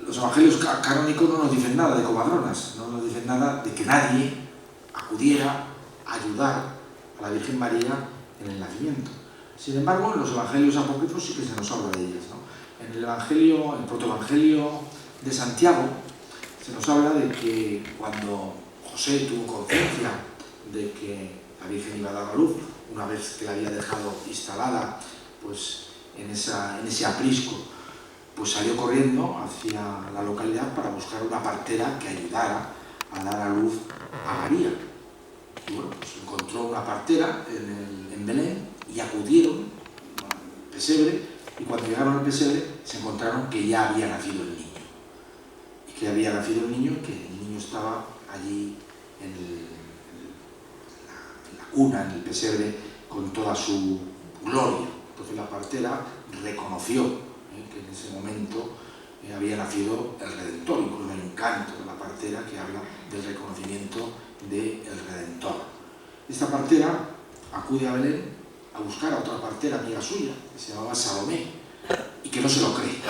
Los evangelios canónicos no nos dicen nada de comadronas, no nos dicen nada de que nadie acudiera a ayudar a la Virgen María en el nacimiento. Sin embargo, en los evangelios apócrifos sí que se nos habla de ellas, ¿no? En el protoevangelio de Santiago se nos habla de que cuando José tuvo conciencia de que la Virgen iba a dar a luz, una vez que la había dejado instalada pues, en ese aprisco, pues salió corriendo hacia la localidad para buscar una partera que ayudara a dar a luz a María. Y bueno, pues encontró una partera en Belén y acudieron al pesebre, y cuando llegaron al pesebre se encontraron que ya había nacido el niño. Y que había nacido el niño y que el niño estaba allí en la cuna, en el pesebre, con toda su gloria. Entonces la partera reconoció que en ese momento había nacido el Redentor. Incluso hay un canto de la partera que habla del reconocimiento del Redentor. Esta partera acude a Belén a buscar a otra partera amiga suya, que se llamaba Salomé, y que no se lo cree.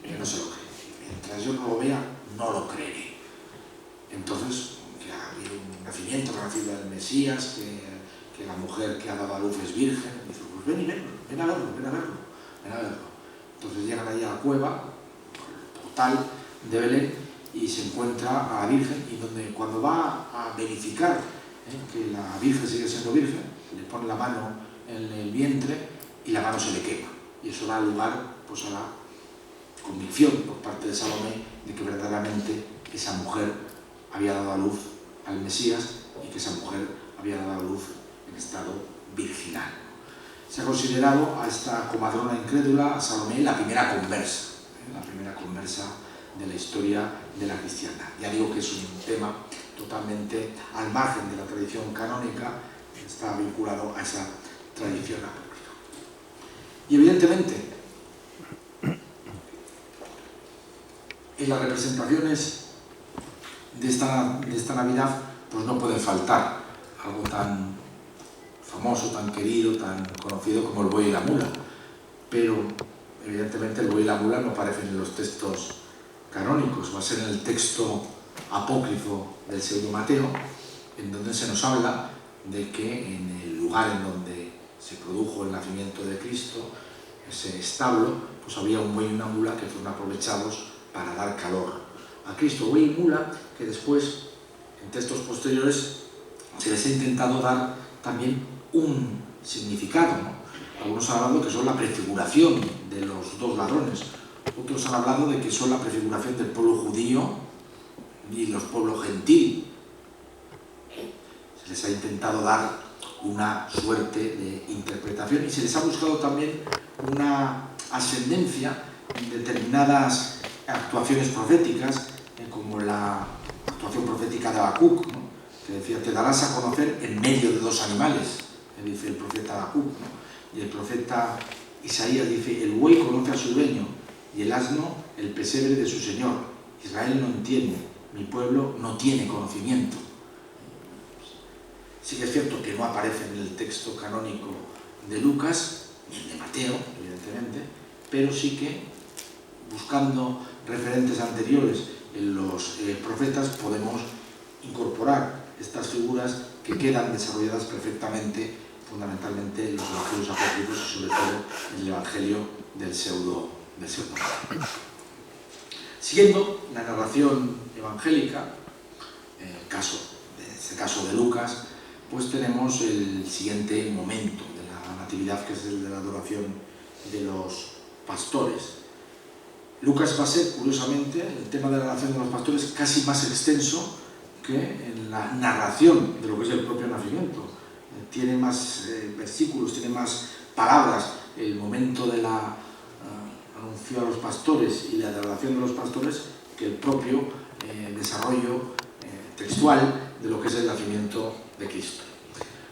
Que no se lo cree. Mientras yo no lo vea, no lo creeré. Entonces, que ha habido un nacimiento, que ha nacido el Mesías, que la mujer que ha dado a luz es virgen. Y dice, pues ven y verlo, ven a verlo, ven a verlo, ven a verlo. Entonces llegan allí a la cueva, al portal de Belén, y se encuentra a la Virgen, y donde cuando va a verificar que la Virgen sigue siendo virgen, le pone la mano en el vientre y la mano se le quema. Y eso da lugar pues, a la convicción por parte de Salomé de que verdaderamente esa mujer había dado a luz al Mesías y que esa mujer había dado a luz en estado virginal. Se ha considerado a esta comadrona incrédula, a Salomé, la primera conversa de la historia de la cristiandad. Ya digo que es un tema totalmente al margen de la tradición canónica, está vinculado a esa tradición apócrifa. Y evidentemente, en las representaciones de esta Navidad, pues no puede faltar algo tan famoso, tan querido, tan conocido como el buey y la mula. Pero, evidentemente, el buey y la mula no aparecen en los textos canónicos, va a ser en el texto apócrifo del pseudo Mateo, en donde se nos habla de que en el lugar en donde se produjo el nacimiento de Cristo, ese establo, pues había un buey y una mula que fueron aprovechados para dar calor a Cristo. Buey y mula que después, en textos posteriores, se les ha intentado dar también un significado, ¿no? Algunos han hablado que son la prefiguración de los dos ladrones, otros han hablado de que son la prefiguración del pueblo judío y los pueblos gentil. Se les ha intentado dar una suerte de interpretación y se les ha buscado también una ascendencia en determinadas actuaciones proféticas, como la actuación profética de Habacuc, ¿no? Que decía, te darás a conocer en medio de dos animales, que dice el profeta Habacuc, ¿no? Y el profeta Isaías dice, el buey conoce a su dueño y el asno el pesebre de su señor. Israel no entiende, mi pueblo no tiene conocimiento. Sí que es cierto que no aparece en el texto canónico de Lucas, ni el de Mateo, evidentemente, pero sí que, buscando referentes anteriores en los profetas, podemos incorporar estas figuras que quedan desarrolladas perfectamente, fundamentalmente en los evangelios apócrifos y sobre todo en el evangelio del pseudo. Siguiendo la narración evangélica, en este caso de Lucas, pues tenemos el siguiente momento de la natividad, que es el de la adoración de los pastores. Lucas va a ser, curiosamente, el tema de la adoración de los pastores casi más extenso que en la narración de lo que es el propio nacimiento. Tiene más versículos, tiene más palabras. El momento de la anuncio a los pastores y la adoración de los pastores que el propio desarrollo textual de lo que es el nacimiento de Cristo.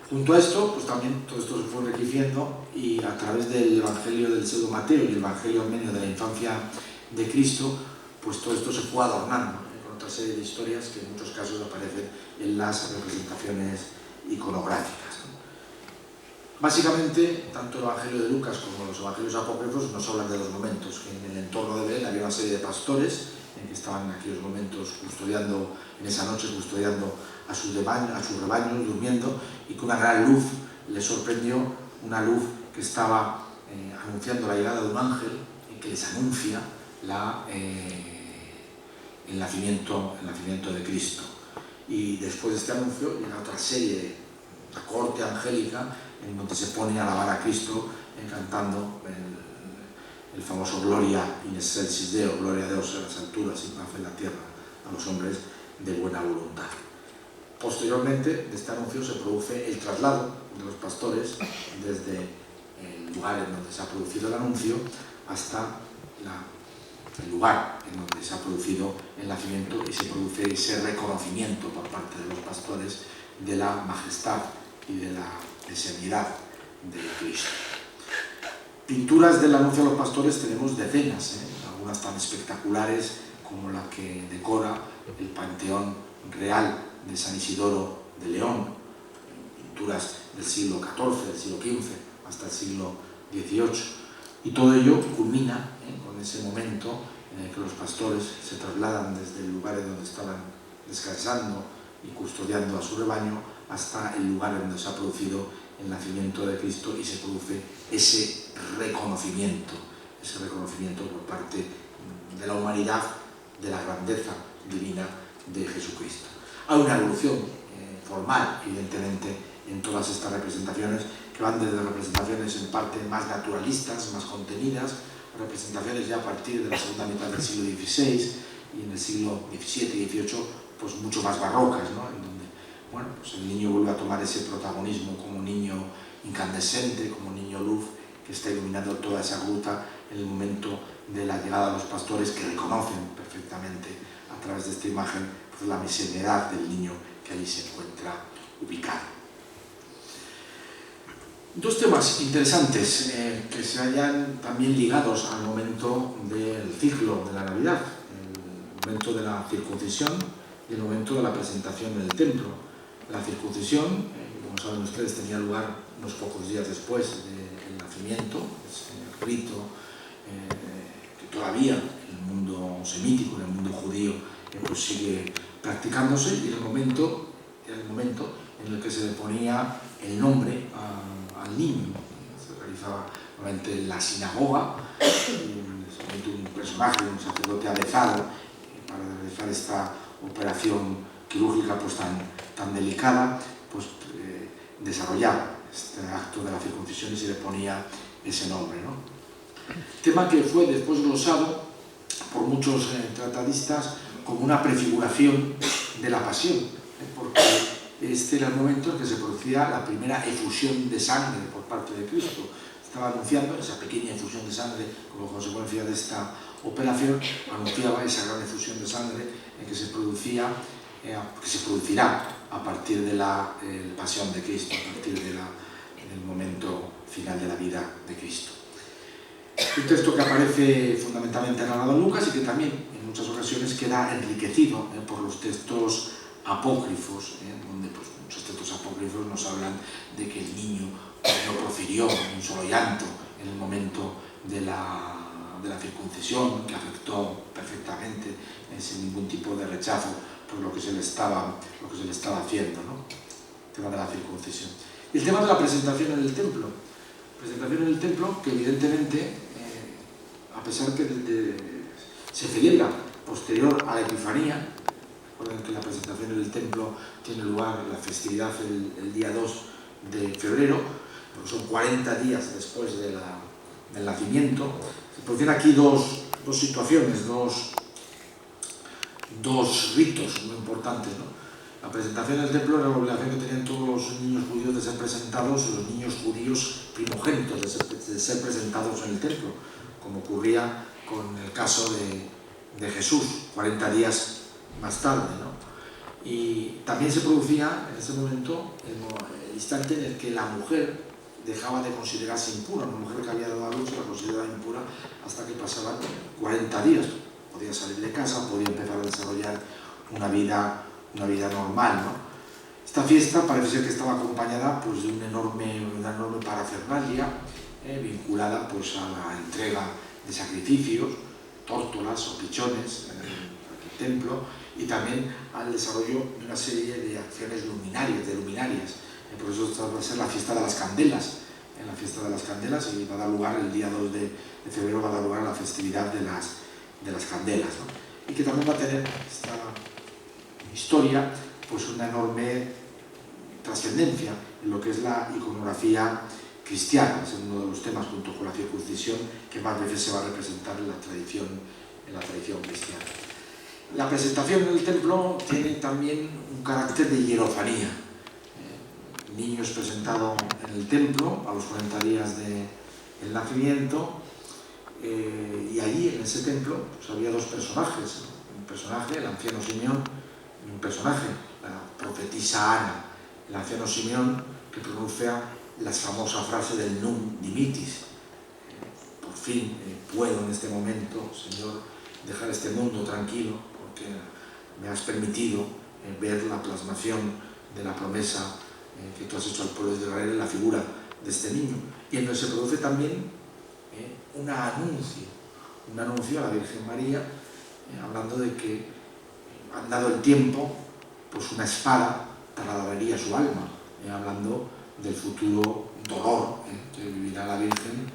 Junto a esto, pues también todo esto se fue enriqueciendo y a través del Evangelio del pseudo Mateo y el Evangelio armenio de la infancia de Cristo, pues todo esto se fue adornando con otra serie de historias que en muchos casos aparecen en las representaciones iconográficas. Básicamente, tanto el Evangelio de Lucas como los Evangelios apócrifos nos hablan de los momentos, que en el entorno de Belén había una serie de pastores que estaban en aquellos momentos custodiando, en esa noche custodiando a sus rebaños, durmiendo, y que una gran luz les sorprendió, una luz que estaba anunciando la llegada de un ángel y que les anuncia el nacimiento de Cristo. Y después de este anuncio llega otra serie, la corte angélica, en donde se pone a alabar a Cristo cantando el famoso Gloria in excelsis Deo, Gloria a Dios en las alturas y paz en la tierra a los hombres de buena voluntad. Posteriormente de este anuncio se produce el traslado de los pastores desde el lugar en donde se ha producido el anuncio hasta el lugar en donde se ha producido el nacimiento, y se produce ese reconocimiento por parte de los pastores de la majestad y de la mesianidad de Cristo. Pinturas del anuncio a los pastores tenemos decenas, algunas tan espectaculares como la que decora el Panteón Real de San Isidoro de León, pinturas del siglo XIV, del siglo XV hasta el siglo XVIII, y todo ello culmina con ese momento en el que los pastores se trasladan desde el lugar en donde estaban descansando y custodiando a su rebaño hasta el lugar en donde se ha producido el nacimiento de Cristo, y se produce ese reconocimiento por parte de la humanidad de la grandeza divina de Jesucristo. Hay una evolución formal, evidentemente, en todas estas representaciones, que van desde representaciones en parte más naturalistas, más contenidas, representaciones ya a partir de la segunda mitad del siglo XVI y en el siglo XVII y XVIII, pues mucho más barrocas, ¿no? En donde, bueno, pues el niño vuelve a tomar ese protagonismo como niño incandescente, como niño luz, que está iluminando toda esa gruta en el momento de la llegada de los pastores, que reconocen perfectamente a través de esta imagen pues la mesianidad del niño que allí se encuentra ubicado. Dos temas interesantes que se hallan también ligados al momento del ciclo de la Navidad, el momento de la circuncisión y el momento de la presentación en el templo. La circuncisión, como saben ustedes, tenía lugar unos pocos días después del nacimiento, es el rito que todavía en el mundo semítico, en el mundo judío, pues sigue practicándose, y el momento en el que se le ponía el nombre al niño. Se realizaba normalmente en la sinagoga, y un personaje, un sacerdote avezado, para realizar esta operación quirúrgica pues tan delicada, pues desarrollaba este acto de la circuncisión y se le ponía ese nombre, ¿no? Tema que fue después glosado por muchos tratadistas como una prefiguración de la pasión, porque este era el momento en que se producía la primera efusión de sangre por parte de Cristo. Estaba anunciando esa pequeña efusión de sangre como consecuencia de esta operación, anunciaba esa gran efusión de sangre que se producirá a partir de la pasión de Cristo, a partir del momento final de la vida de Cristo. Un texto que aparece fundamentalmente narrado en Lucas y que también en muchas ocasiones queda enriquecido por los textos apócrifos, donde pues, muchos textos apócrifos nos hablan de que el niño no profirió un solo llanto en el momento de la circuncisión, que afectó perfectamente sin ningún tipo de rechazo por lo que se le estaba haciendo, ¿no? tema de la circuncisión. Y el tema de la presentación en el templo. Presentación en el templo que evidentemente, a pesar que se celebra posterior a la Epifanía, recuerden que la presentación en el templo tiene lugar en la festividad el día 2 de febrero, porque son 40 días después del nacimiento. Se producen aquí dos situaciones, dos ritos muy importantes, ¿no? La presentación en el templo era la obligación que tenían todos los niños judíos de ser presentados, los niños judíos primogénitos de ser presentados en el templo, como ocurría con el caso de Jesús, 40 días más tarde, ¿no? Y también se producía en ese momento el instante en el que la mujer dejaba de considerarse impura. Una mujer que había dado a luz se la consideraba impura hasta que pasaban 40 días. Podía salir de casa, podía empezar a desarrollar una vida normal, ¿no? Esta fiesta parece ser que estaba acompañada pues, de una enorme parafernalia vinculada pues, a la entrega de sacrificios, tórtolas o pichones en el templo, y también al desarrollo de una serie de acciones luminarias. Por eso esta va a ser la fiesta de las candelas. En la fiesta de las candelas, y va a dar lugar el día 2 de febrero, va a dar lugar a la festividad de las candelas, ¿no? Y que también va a tener esta historia pues una enorme trascendencia en lo que es la iconografía cristiana. Es uno de los temas, junto con la circuncisión, que más veces se va a representar en la tradición cristiana. La presentación en el templo tiene también un carácter de hierofanía. El niño es presentado en el templo a los 40 días del nacimiento, y allí en ese templo pues, había dos personajes, ¿no? Un personaje, el anciano Simeón, y un personaje, la profetisa Ana. El anciano Simeón, que pronuncia la famosa frase del Nunc Dimittis: por fin puedo en este momento, Señor, dejar este mundo tranquilo, porque me has permitido ver la plasmación de la promesa que tú has hecho al pueblo de Israel en la figura de este niño. Y en donde se produce también un anuncio a la Virgen María, hablando de que, andado el tiempo, pues una espada trasladaría su alma, hablando del futuro dolor que vivirá la Virgen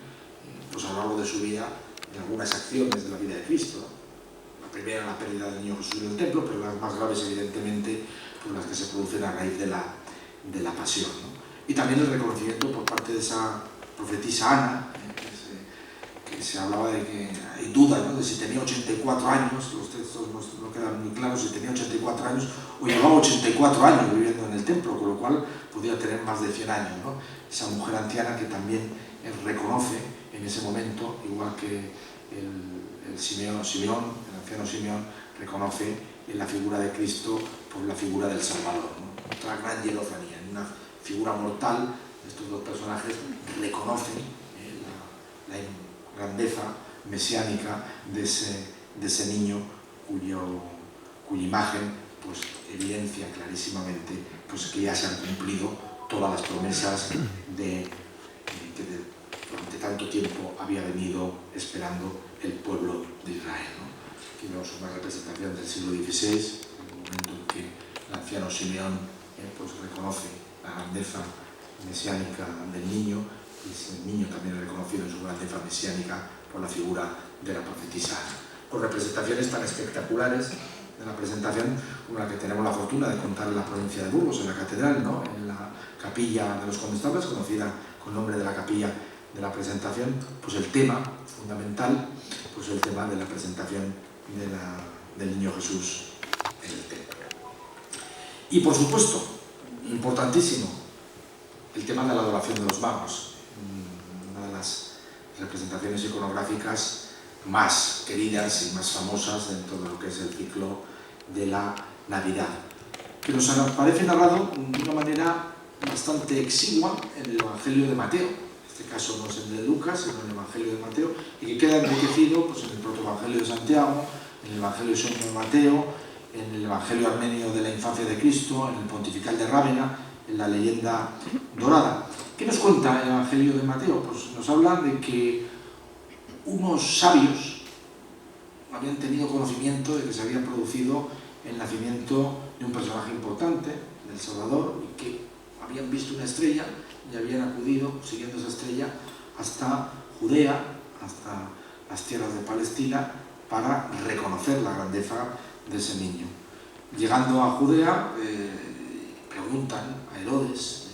pues a lo largo de su vida, de algunas acciones de la vida de Cristo. La primera, la pérdida del niño Jesús en el templo, pero las más graves, evidentemente, pues las que se producen a raíz de la pasión, ¿no? Y también el reconocimiento por parte de esa profetisa Ana, que se hablaba de que hay dudas, ¿no?, de si tenía 84 años, los textos no quedan muy claros si tenía 84 años o llevaba 84 años viviendo en el templo, con lo cual podía tener más de 100 años, ¿no? Esa mujer anciana que también reconoce en ese momento, igual que el anciano Simeón reconoce en la figura de Cristo por la figura del Salvador, ¿no? Otra gran hierofanía, en una figura mortal, estos dos personajes reconocen la grandeza mesiánica de ese niño cuya imagen pues, evidencia clarísimamente pues, que ya se han cumplido todas las promesas que durante tanto tiempo había venido esperando el pueblo de Israel, ¿no? Aquí vemos una representación del siglo XVI, en el momento en que el anciano Simeón pues, reconoce la grandeza mesiánica del niño, y ese niño también es reconocido en su grandeza mesiánica por la figura de la profetisa Ana. Con representaciones tan espectaculares de la presentación como la que tenemos la fortuna de contar en la provincia de Burgos, en la catedral, ¿no?, en la capilla de los condestables, conocida con el nombre de la capilla de la presentación, pues el tema fundamental, pues el tema de la presentación del niño Jesús en el templo. Y por supuesto, importantísimo, el tema de la adoración de los magos, una de las representaciones iconográficas más queridas y más famosas dentro de lo que es el ciclo de la Navidad, que nos aparece narrado de una manera bastante exigua en el Evangelio de Mateo. En este caso no es el de Lucas, sino el Evangelio de Mateo, y que queda enriquecido pues, en el Protoevangelio de Santiago, en el Evangelio de Mateo, en el Evangelio armenio de la infancia de Cristo, en el Pontifical de Rávena, en la leyenda dorada. ¿Qué nos cuenta el Evangelio de Mateo? Pues nos habla de que unos sabios habían tenido conocimiento de que se había producido el nacimiento de un personaje importante, del Salvador, y que habían visto una estrella y habían acudido, siguiendo esa estrella, hasta Judea, hasta las tierras de Palestina, para reconocer la grandeza de ese niño. Llegando a Judea, preguntan a Herodes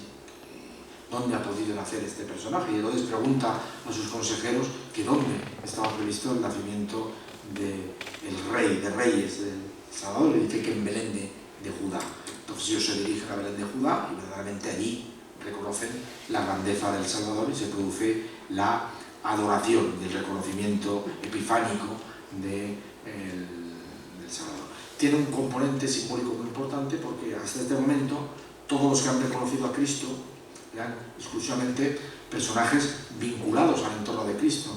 dónde ha podido nacer este personaje, y Herodes pregunta a sus consejeros que dónde estaba previsto el nacimiento del rey, de reyes, del Salvador, y dice que en Belén de Judá. Entonces ellos se dirigen a Belén de Judá y verdaderamente allí reconocen la grandeza del Salvador y se produce la adoración y el reconocimiento epifánico del Salvador. Tiene un componente simbólico muy importante porque hasta este momento todos los que han reconocido a Cristo eran exclusivamente personajes vinculados al entorno de Cristo.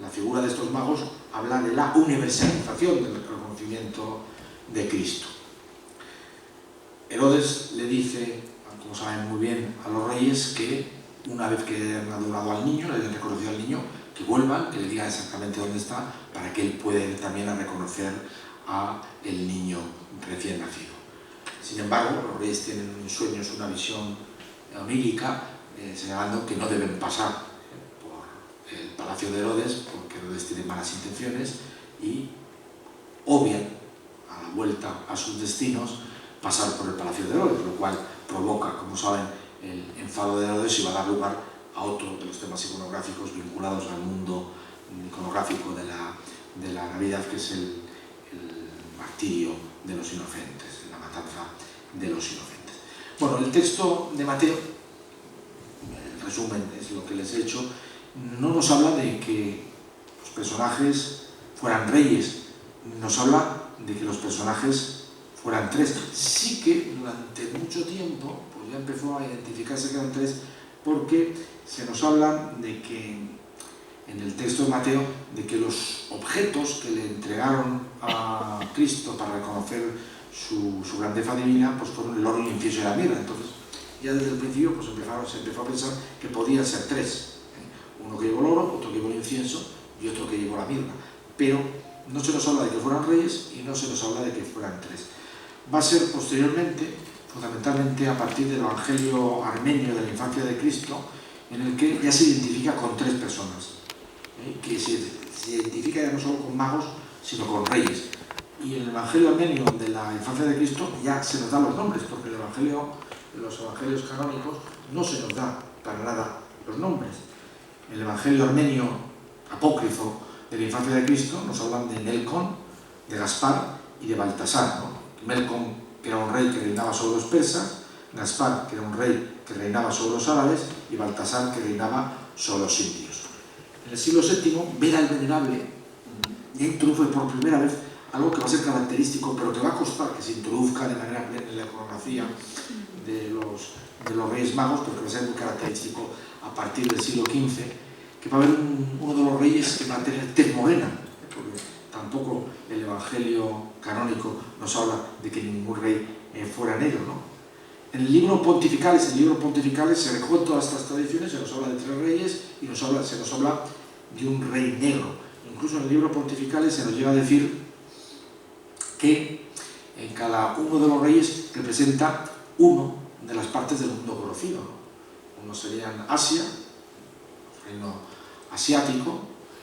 La figura de estos magos habla de la universalización del reconocimiento de Cristo. Herodes le dice, como saben muy bien, a los reyes que una vez que hayan adorado al niño, le hayan reconocido al niño, que vuelvan, que le digan exactamente dónde está, para que él pueda ir también a reconocer a el niño recién nacido. Sin embargo, los reyes tienen sueños, una visión onírica, señalando que no deben pasar por el palacio de Herodes, porque Herodes tiene malas intenciones, y obvian a la vuelta a sus destinos pasar por el palacio de Herodes, lo cual provoca, como saben, el enfado de Herodes y va a dar lugar a otro de los temas iconográficos vinculados al mundo iconográfico de la Navidad, que es el martirio de los inocentes, la matanza de los inocentes. Bueno, el texto de Mateo, el resumen es lo que les he hecho, no nos habla de que los personajes fueran reyes, nos habla de que los personajes fueran tres. Sí que durante mucho tiempo pues ya empezó a identificarse que eran tres, porque se nos habla de que en el texto de Mateo, de que los objetos que le entregaron a Cristo para reconocer su grandeza divina, pues fueron el oro, el incienso y la mirra. Entonces ya desde el principio pues se empezó a pensar que podían ser tres, uno que llevó el oro, otro que llevó el incienso y otro que llevó la mirra, pero no se nos habla de que fueran reyes y no se nos habla de que fueran tres. Va a ser posteriormente, fundamentalmente a partir del Evangelio armenio de la infancia de Cristo, en el que ya se identifica con tres personas, que se identifica ya no solo con magos, sino con reyes. Y en el Evangelio armenio de la infancia de Cristo ya se nos dan los nombres, porque los evangelios canónicos no se nos da para nada los nombres. En el Evangelio armenio apócrifo de la infancia de Cristo nos hablan de Melcón, de Gaspar y de Baltasar, ¿no? Melcón, que era un rey que reinaba sobre los persas, Gaspar, que era un rey que reinaba sobre los árabes, y Baltasar, que reinaba sobre los indios. En el siglo VII, Beda el Venerable ya introduce por primera vez algo que va a ser característico, pero que va a costar que se introduzca de manera plena en la iconografía de los Reyes Magos, porque va a ser muy característico a partir del siglo XV, que va a haber uno de los reyes que va a tener tez morena, porque tampoco el Evangelio canónico nos habla de que ningún rey fuera negro, ¿no? En el libro Pontificales se recogen todas estas tradiciones, se nos habla de tres reyes y se nos habla de un rey negro. Incluso en el libro Pontificales se nos llega a decir que en cada uno de los reyes representa uno de las partes del mundo conocido, ¿no? Uno serían Asia, el reino asiático,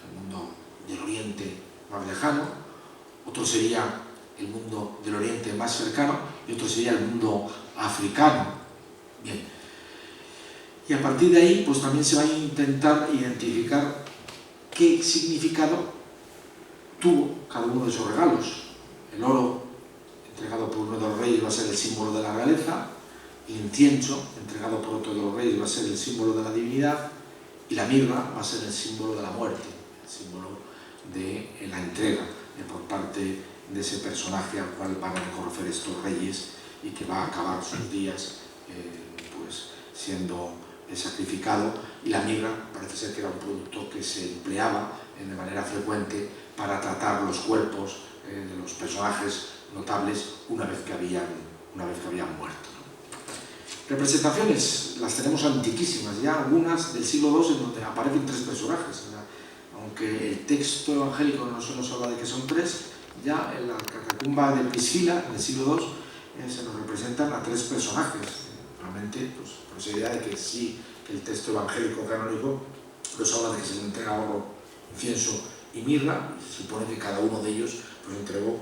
el mundo del Oriente más lejano, otro sería el mundo del Oriente más cercano y otro sería el mundo africano. Bien. Y a partir de ahí pues también se va a intentar identificar qué significado tuvo cada uno de esos regalos. El oro entregado por uno de los reyes va a ser el símbolo de la realeza, el incienso entregado por otro de los reyes va a ser el símbolo de la divinidad y la mirra va a ser el símbolo de la muerte, el símbolo de la entrega por parte de ese personaje al cual van a reconocer estos reyes y que va a acabar sus días pues siendo sacrificado. Y la mirra parece ser que era un producto que se empleaba de manera frecuente para tratar los cuerpos de los personajes notables una vez que habían muerto. Representaciones las tenemos antiquísimas, ya algunas del siglo II, en donde aparecen tres personajes. Aunque el texto evangélico no se nos habla de que son tres, ya en la catacumba de Priscila, en el siglo II, se nos representan a tres personajes. Realmente, pues, por con esa idea de que sí, que el texto evangélico canónico nos habla de que se le entrega oro, incienso y mirra, y se supone que cada uno de ellos pues entregó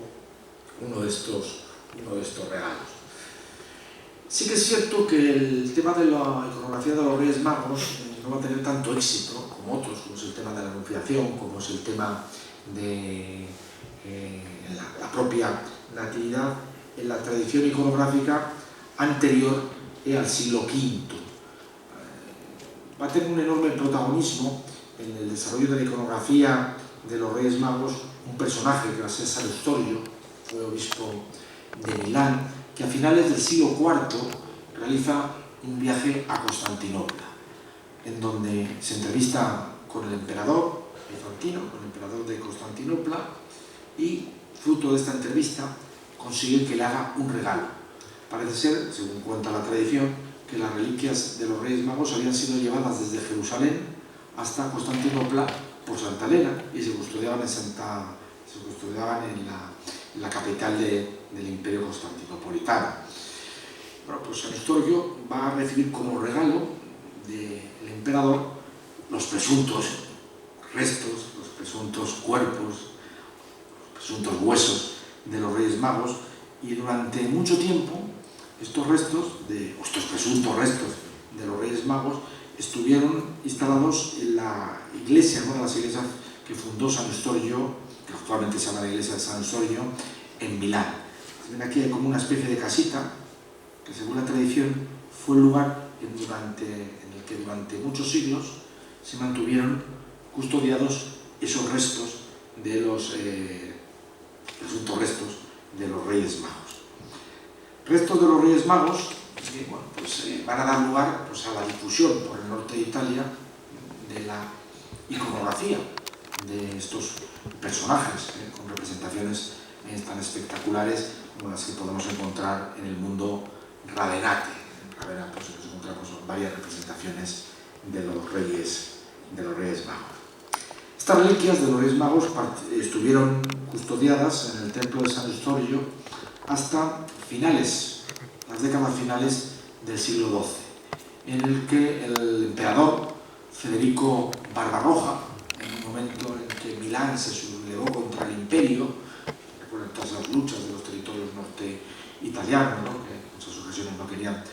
uno de estos regalos. Sí que es cierto que el tema de la iconografía de los Reyes Magos no va a tener tanto éxito como otros, como es el tema de la Anunciación, como es el tema de la propia Natividad, en la tradición iconográfica anterior al siglo V. Va a tener un enorme protagonismo en el desarrollo de la iconografía de los Reyes Magos un personaje que va a ser San Eustorio, fue obispo de Milán, que a finales del siglo IV realiza un viaje a Constantinopla, en donde se entrevista con el emperador bizantino, con el emperador de Constantinopla, y fruto de esta entrevista consigue que le haga un regalo. Parece ser, según cuenta la tradición, que las reliquias de los Reyes Magos habían sido llevadas desde Jerusalén hasta Constantinopla por Santa Elena y se custodiaban en la capital del Imperio Constantinopolitano. Bueno, pues San Eustorio va a recibir como regalo del emperador los presuntos restos, los presuntos cuerpos, los presuntos huesos de los Reyes Magos, y durante mucho tiempo estos presuntos restos de los Reyes Magos estuvieron instalados en la iglesia, una de las iglesias que fundó San Eustorio, que actualmente se llama la iglesia de San Eustorio, en Milán. Aquí hay como una especie de casita que, según la tradición, fue el lugar en el que durante muchos siglos se mantuvieron custodiados esos restos de los presuntos restos de los Reyes Magos. Restos de los Reyes Magos que van a dar lugar a la difusión por el norte de Italia de la iconografía de estos personajes, con representaciones tan espectaculares como las que podemos encontrar en el mundo ravenate. En Ravenna nos encontramos varias representaciones de los Reyes Magos. Estas reliquias de los Reyes Magos estuvieron custodiadas en el templo de San Eustorio hasta las décadas finales del siglo XII, en el que el emperador Federico Barbarroja, en un momento en que Milán se sublevó contra el imperio, recuerden todas las luchas de los territorios norte italianos, que en muchas ocasiones no querían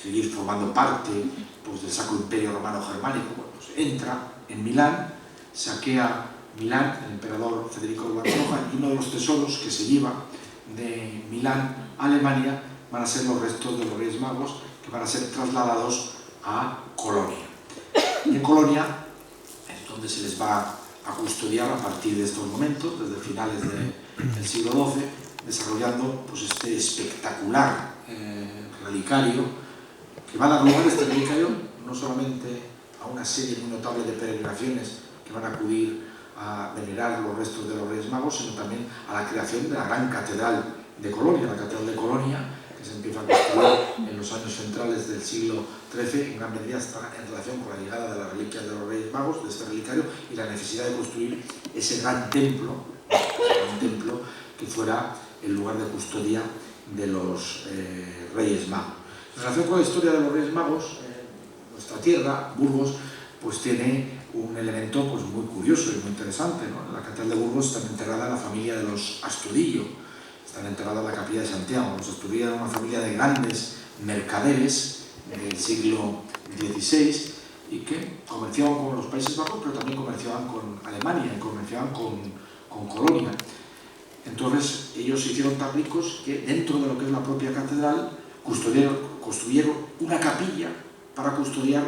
seguir formando parte del Sacro Imperio Romano Germánico, entra en Milán, saquea Milán, el emperador Federico Barbarroja, y uno de los tesoros que se lleva de Milán a Alemania van a ser los restos de los Reyes Magos, que van a ser trasladados a Colonia. Y en Colonia es donde se les va a custodiar a partir de estos momentos, desde finales del siglo XII, desarrollando este espectacular relicario, que va a dar lugar, este relicario, no solamente a una serie muy notable de peregrinaciones que van a acudir a venerar los restos de los Reyes Magos, sino también a la creación de la gran catedral de Colonia, la catedral de Colonia, que se empieza a construir en los años centrales del siglo XIII, en gran medida está en relación con la llegada de las reliquias de los Reyes Magos, de este relicario, y la necesidad de construir ese gran templo que fuera el lugar de custodia de los Reyes Magos. En relación con la historia de los Reyes Magos, nuestra tierra, Burgos, tiene un elemento muy curioso y muy interesante, ¿no? En la catedral de Burgos está enterrada la familia de los Astudillo, están enterrados en la capilla de Santiago. Los Astudillo eran una familia de grandes mercaderes del siglo XVI y que comerciaban con los Países Bajos, pero también comerciaban con Alemania y comerciaban con Colonia. Entonces ellos se hicieron tan ricos que dentro de lo que es la propia catedral construyeron una capilla para custodiar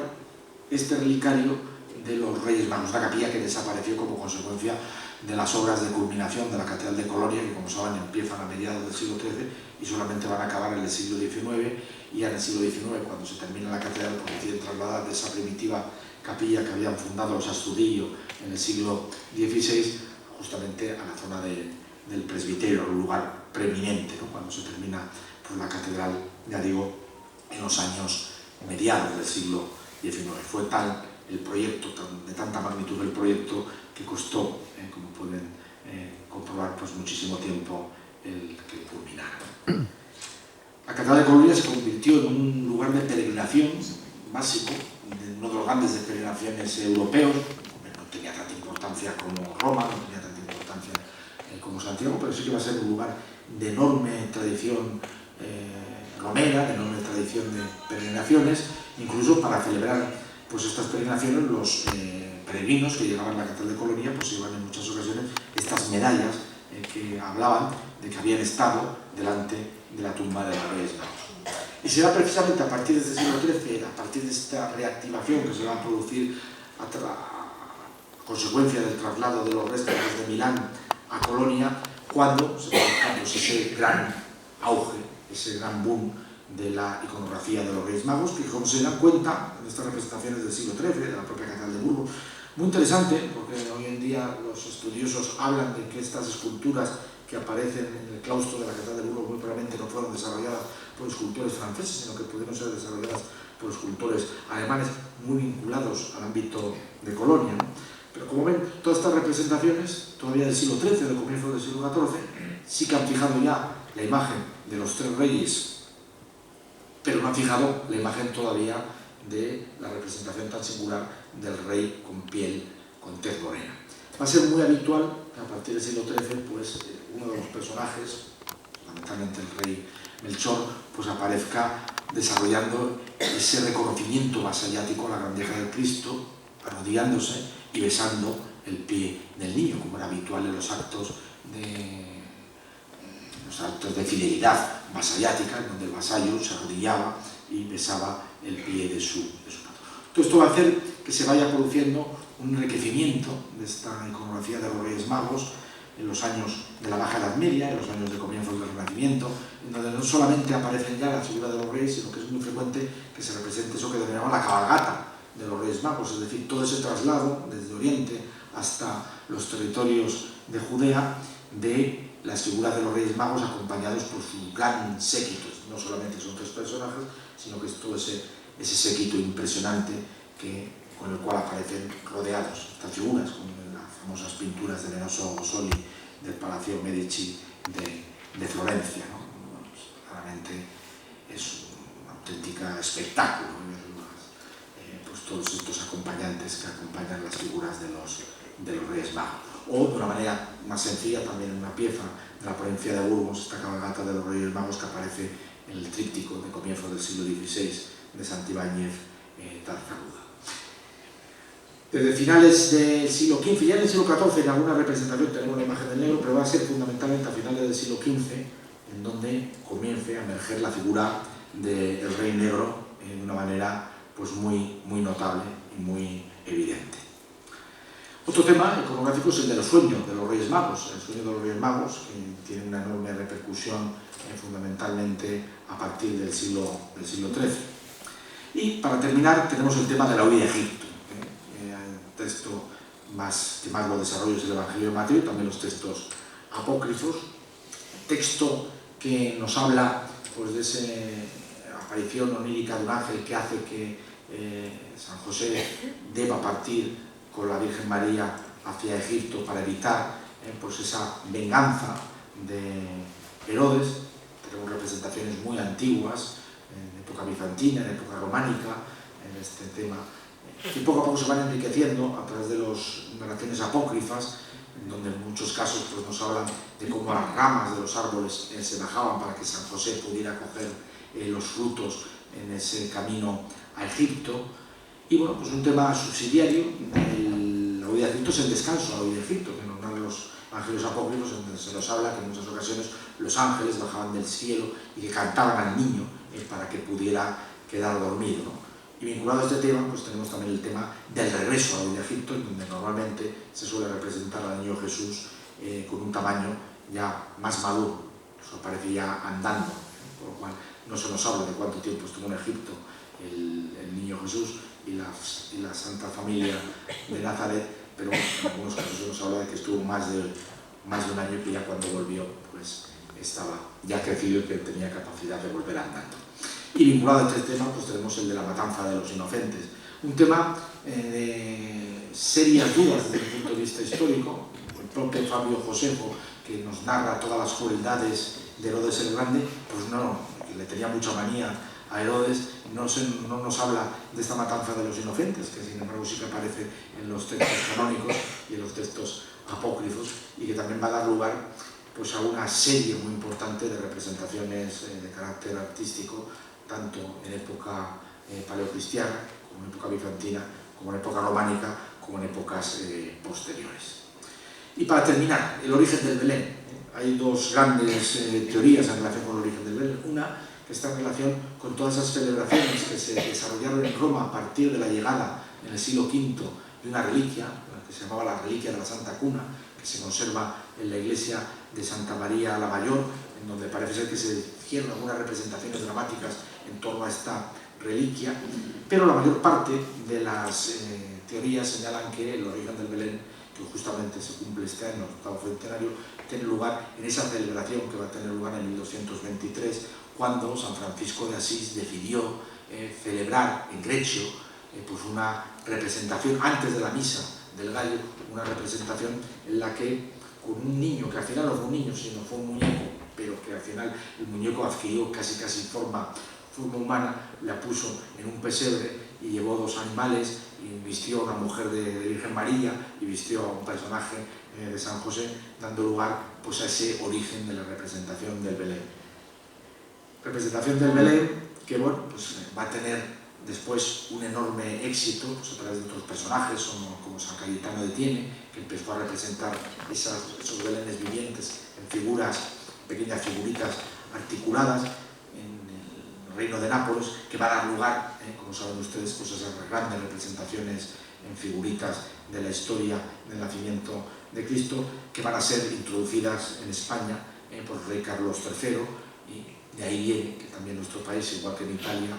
este relicario de los Reyes Magos, una capilla que desapareció como consecuencia de las obras de culminación de la Catedral de Colonia, que, como saben, empiezan a mediados del siglo XIII y solamente van a acabar en el siglo XIX, y ya en el siglo XIX, cuando se termina la catedral, deciden trasladar de esa primitiva capilla que habían fundado los Astudillo en el siglo XVI, justamente a la zona del presbiterio, un lugar preeminente, ¿no? Cuando se termina la catedral, ya digo, en los años mediados del siglo XIX. Fue tal el proyecto, de tanta magnitud el proyecto, que costó, como pueden comprobar, muchísimo tiempo el que culminara. La Catedral de Colonia se convirtió en un lugar de peregrinación máximo, uno de los grandes de peregrinaciones europeos. No tenía tanta importancia como Roma, no tenía tanta importancia como Santiago, pero sí que va a ser un lugar de enorme tradición romera, de enorme tradición de peregrinaciones, incluso para celebrar pues estas peregrinaciones los peregrinos que llegaban a la catedral de Colonia pues llevan en muchas ocasiones estas medallas que hablaban de que habían estado delante de la tumba de los Reyes Magos. Y será precisamente a partir de este siglo XIII, a partir de esta reactivación que se va a producir a consecuencia del traslado de los restos desde Milán a Colonia, cuando se produzca pues, ese gran auge, ese gran boom de la iconografía de los Reyes Magos, que como se dan cuenta en estas representaciones del siglo XIII, de la propia catedral de Burgos, muy interesante, porque hoy en día los estudiosos hablan de que estas esculturas que aparecen en el claustro de la catedral de Burgos muy probablemente no fueron desarrolladas por escultores franceses, sino que pudieron ser desarrolladas por escultores alemanes muy vinculados al ámbito de Colonia, ¿no? Pero como ven, todas estas representaciones, todavía del siglo XIII, del comienzo del siglo XIV, sí que han fijado ya la imagen de los tres reyes, pero no han fijado la imagen todavía de la representación tan singular del rey con piel, con tez morena. Va a ser muy habitual que a partir del siglo XIII, pues, uno de los personajes, fundamentalmente el rey Melchor, pues aparezca desarrollando ese reconocimiento vasallático a la grandeza del Cristo, arrodillándose y besando el pie del niño, como era habitual en los actos de fidelidad vasallática, en donde el vasallo se arrodillaba y besaba el pie de su patrón. Todo esto va a hacer que se vaya produciendo un enriquecimiento de esta iconografía de los Reyes Magos en los años de la Baja Edad Media, en los años de comienzos del Renacimiento, en donde no solamente aparecen ya la figura de los reyes, sino que es muy frecuente que se represente eso que denominamos la cabalgata de los Reyes Magos, es decir, todo ese traslado desde Oriente hasta los territorios de Judea de las figuras de los Reyes Magos acompañados por su gran séquito. No solamente son tres personajes, sino que es todo ese séquito impresionante con el cual aparecen rodeados estas figuras, como en las famosas pinturas de Lenoso Soli del Palacio Medici de Florencia, ¿no? Pues, claramente es un auténtico espectáculo ver pues todos estos acompañantes que acompañan las figuras de los Reyes Magos. O de una manera más sencilla, también en una pieza de la provincia de Burgos, esta cabalgata de los Reyes Magos que aparece en el tríptico de comienzos del siglo XVI de Santibáñez Tartaruga. Desde finales del siglo XV, ya en el siglo XIV en alguna representación tenemos la imagen del negro, pero va a ser fundamentalmente a finales del siglo XV en donde comience a emerger la figura del rey negro de una manera pues muy notable y muy evidente. Otro tema iconográfico es el de los sueños de los Reyes Magos. El sueño de los Reyes Magos, que tiene una enorme repercusión fundamentalmente a partir del siglo XIII. Y para terminar tenemos el tema de la huida a Egipto. El texto que más lo desarrolla es el Evangelio de Mateo, también los textos apócrifos. Texto que nos habla pues, de esa aparición onírica de un ángel que hace que San José deba partir con la Virgen María hacia Egipto para evitar pues esa venganza de Herodes. Tenemos representaciones muy antiguas, en época bizantina, en época románica, en este tema, que poco a poco se van enriqueciendo a través de las narraciones apócrifas, en donde en muchos casos pues, nos hablan de cómo las ramas de los árboles se bajaban para que San José pudiera coger los frutos en ese camino a Egipto. Y bueno, pues un tema subsidiario de la huida a Egipto es el descanso a la huida a Egipto, que nos dan los evangelios apócrifos, en donde se nos habla que en muchas ocasiones los ángeles bajaban del cielo y que cantaban al niño para que pudiera quedar dormido, ¿no? Y vinculado a este tema, pues tenemos también el tema del regreso a la huida a Egipto, en donde normalmente se suele representar al niño Jesús con un tamaño ya más maduro, eso aparece ya andando, por lo cual no se nos habla de cuánto tiempo estuvo en Egipto el niño Jesús y la Santa Familia de Nazaret, pero en algunos casos se nos habla de que estuvo más de un año y que ya cuando volvió pues estaba ya crecido y que tenía capacidad de volver andando. Y vinculado a este tema pues tenemos el de la matanza de los inocentes, un tema de serias dudas desde el punto de vista histórico. El propio Fabio Josefo, que nos narra todas las crueldades de Herodes el Grande, pues no, le tenía mucha manía a Herodes, no nos habla de esta matanza de los inocentes, que sin embargo sí que aparece en los textos canónicos y en los textos apócrifos, y que también va a dar lugar pues, a una serie muy importante de representaciones de carácter artístico, tanto en época paleocristiana, como en época bizantina, como en época románica, como en épocas posteriores. Y para terminar, el origen del Belén. Hay dos grandes teorías en relación con el origen del Belén. Una que está en relación con todas esas celebraciones que se desarrollaron en Roma a partir de la llegada en el siglo V de una reliquia, que se llamaba la reliquia de la Santa Cuna, que se conserva en la iglesia de Santa María la Mayor, en donde parece ser que se hicieron algunas representaciones dramáticas en torno a esta reliquia, pero la mayor parte de las teorías señalan que el origen del Belén, que justamente se cumple este año, el octavo centenario, tiene lugar en esa celebración que va a tener lugar en 1223, cuando San Francisco de Asís decidió celebrar en Grecio pues una representación antes de la misa del gallo, una representación en la que con un niño, que al final no fue un niño, sino fue un muñeco, pero que al final el muñeco adquirió casi forma humana, la puso en un pesebre y llevó dos animales y vistió a una mujer de Virgen María y vistió a un personaje de San José, dando lugar pues, a ese origen de la representación del Belén. Representación del Belén que bueno, pues, va a tener después un enorme éxito pues, a través de otros personajes como San Cayetano de Tiene, que empezó a representar esos belenes vivientes en figuras, pequeñas figuritas articuladas en el reino de Nápoles, que va a dar lugar, como saben ustedes, pues, a esas grandes representaciones en figuritas de la historia del nacimiento de Cristo, que van a ser introducidas en España por el rey Carlos III, y de ahí viene que también nuestro país, igual que en Italia,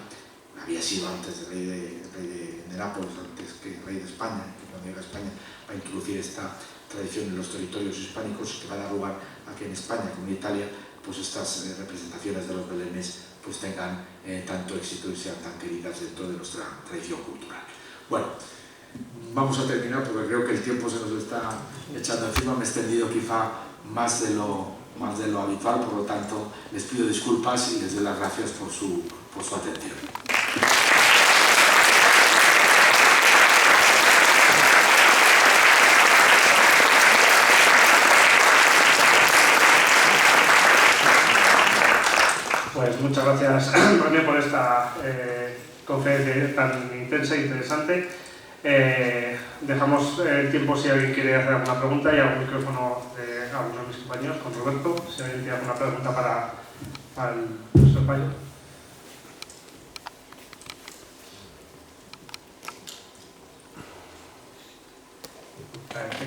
había sido antes el rey de Nápoles, antes que el rey de España, que cuando llega a España va a introducir esta tradición en los territorios hispánicos, que va a dar lugar a que en España como en Italia pues estas representaciones de los belenes pues tengan tanto éxito y sean tan queridas dentro de nuestra tradición cultural. Bueno, vamos a terminar porque creo que el tiempo se nos está echando encima, me he extendido quizá más de lo habitual, por lo tanto les pido disculpas y les doy las gracias por su atención. Pues muchas gracias también por esta conferencia tan intensa e interesante. Dejamos el tiempo si alguien quiere hacer alguna pregunta y algún micrófono de algunos de mis compañeros, con Roberto, si alguien tiene alguna pregunta para el profesor Payo.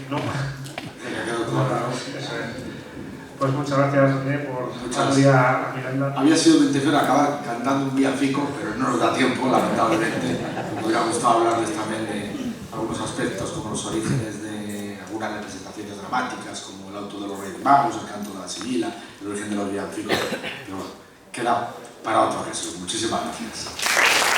No. Eso es. Pues muchas gracias por acudir a Miranda. Había sido mi intención acabar cantando un villancico, pero no nos da tiempo, lamentablemente. Me hubiera gustado hablarles también de algunos aspectos, como los orígenes de algunas representaciones dramáticas, como el auto de los Reyes Magos, el canto de la Sibila, el origen de los villancicos, pero bueno, queda para otra ocasión. Muchísimas gracias.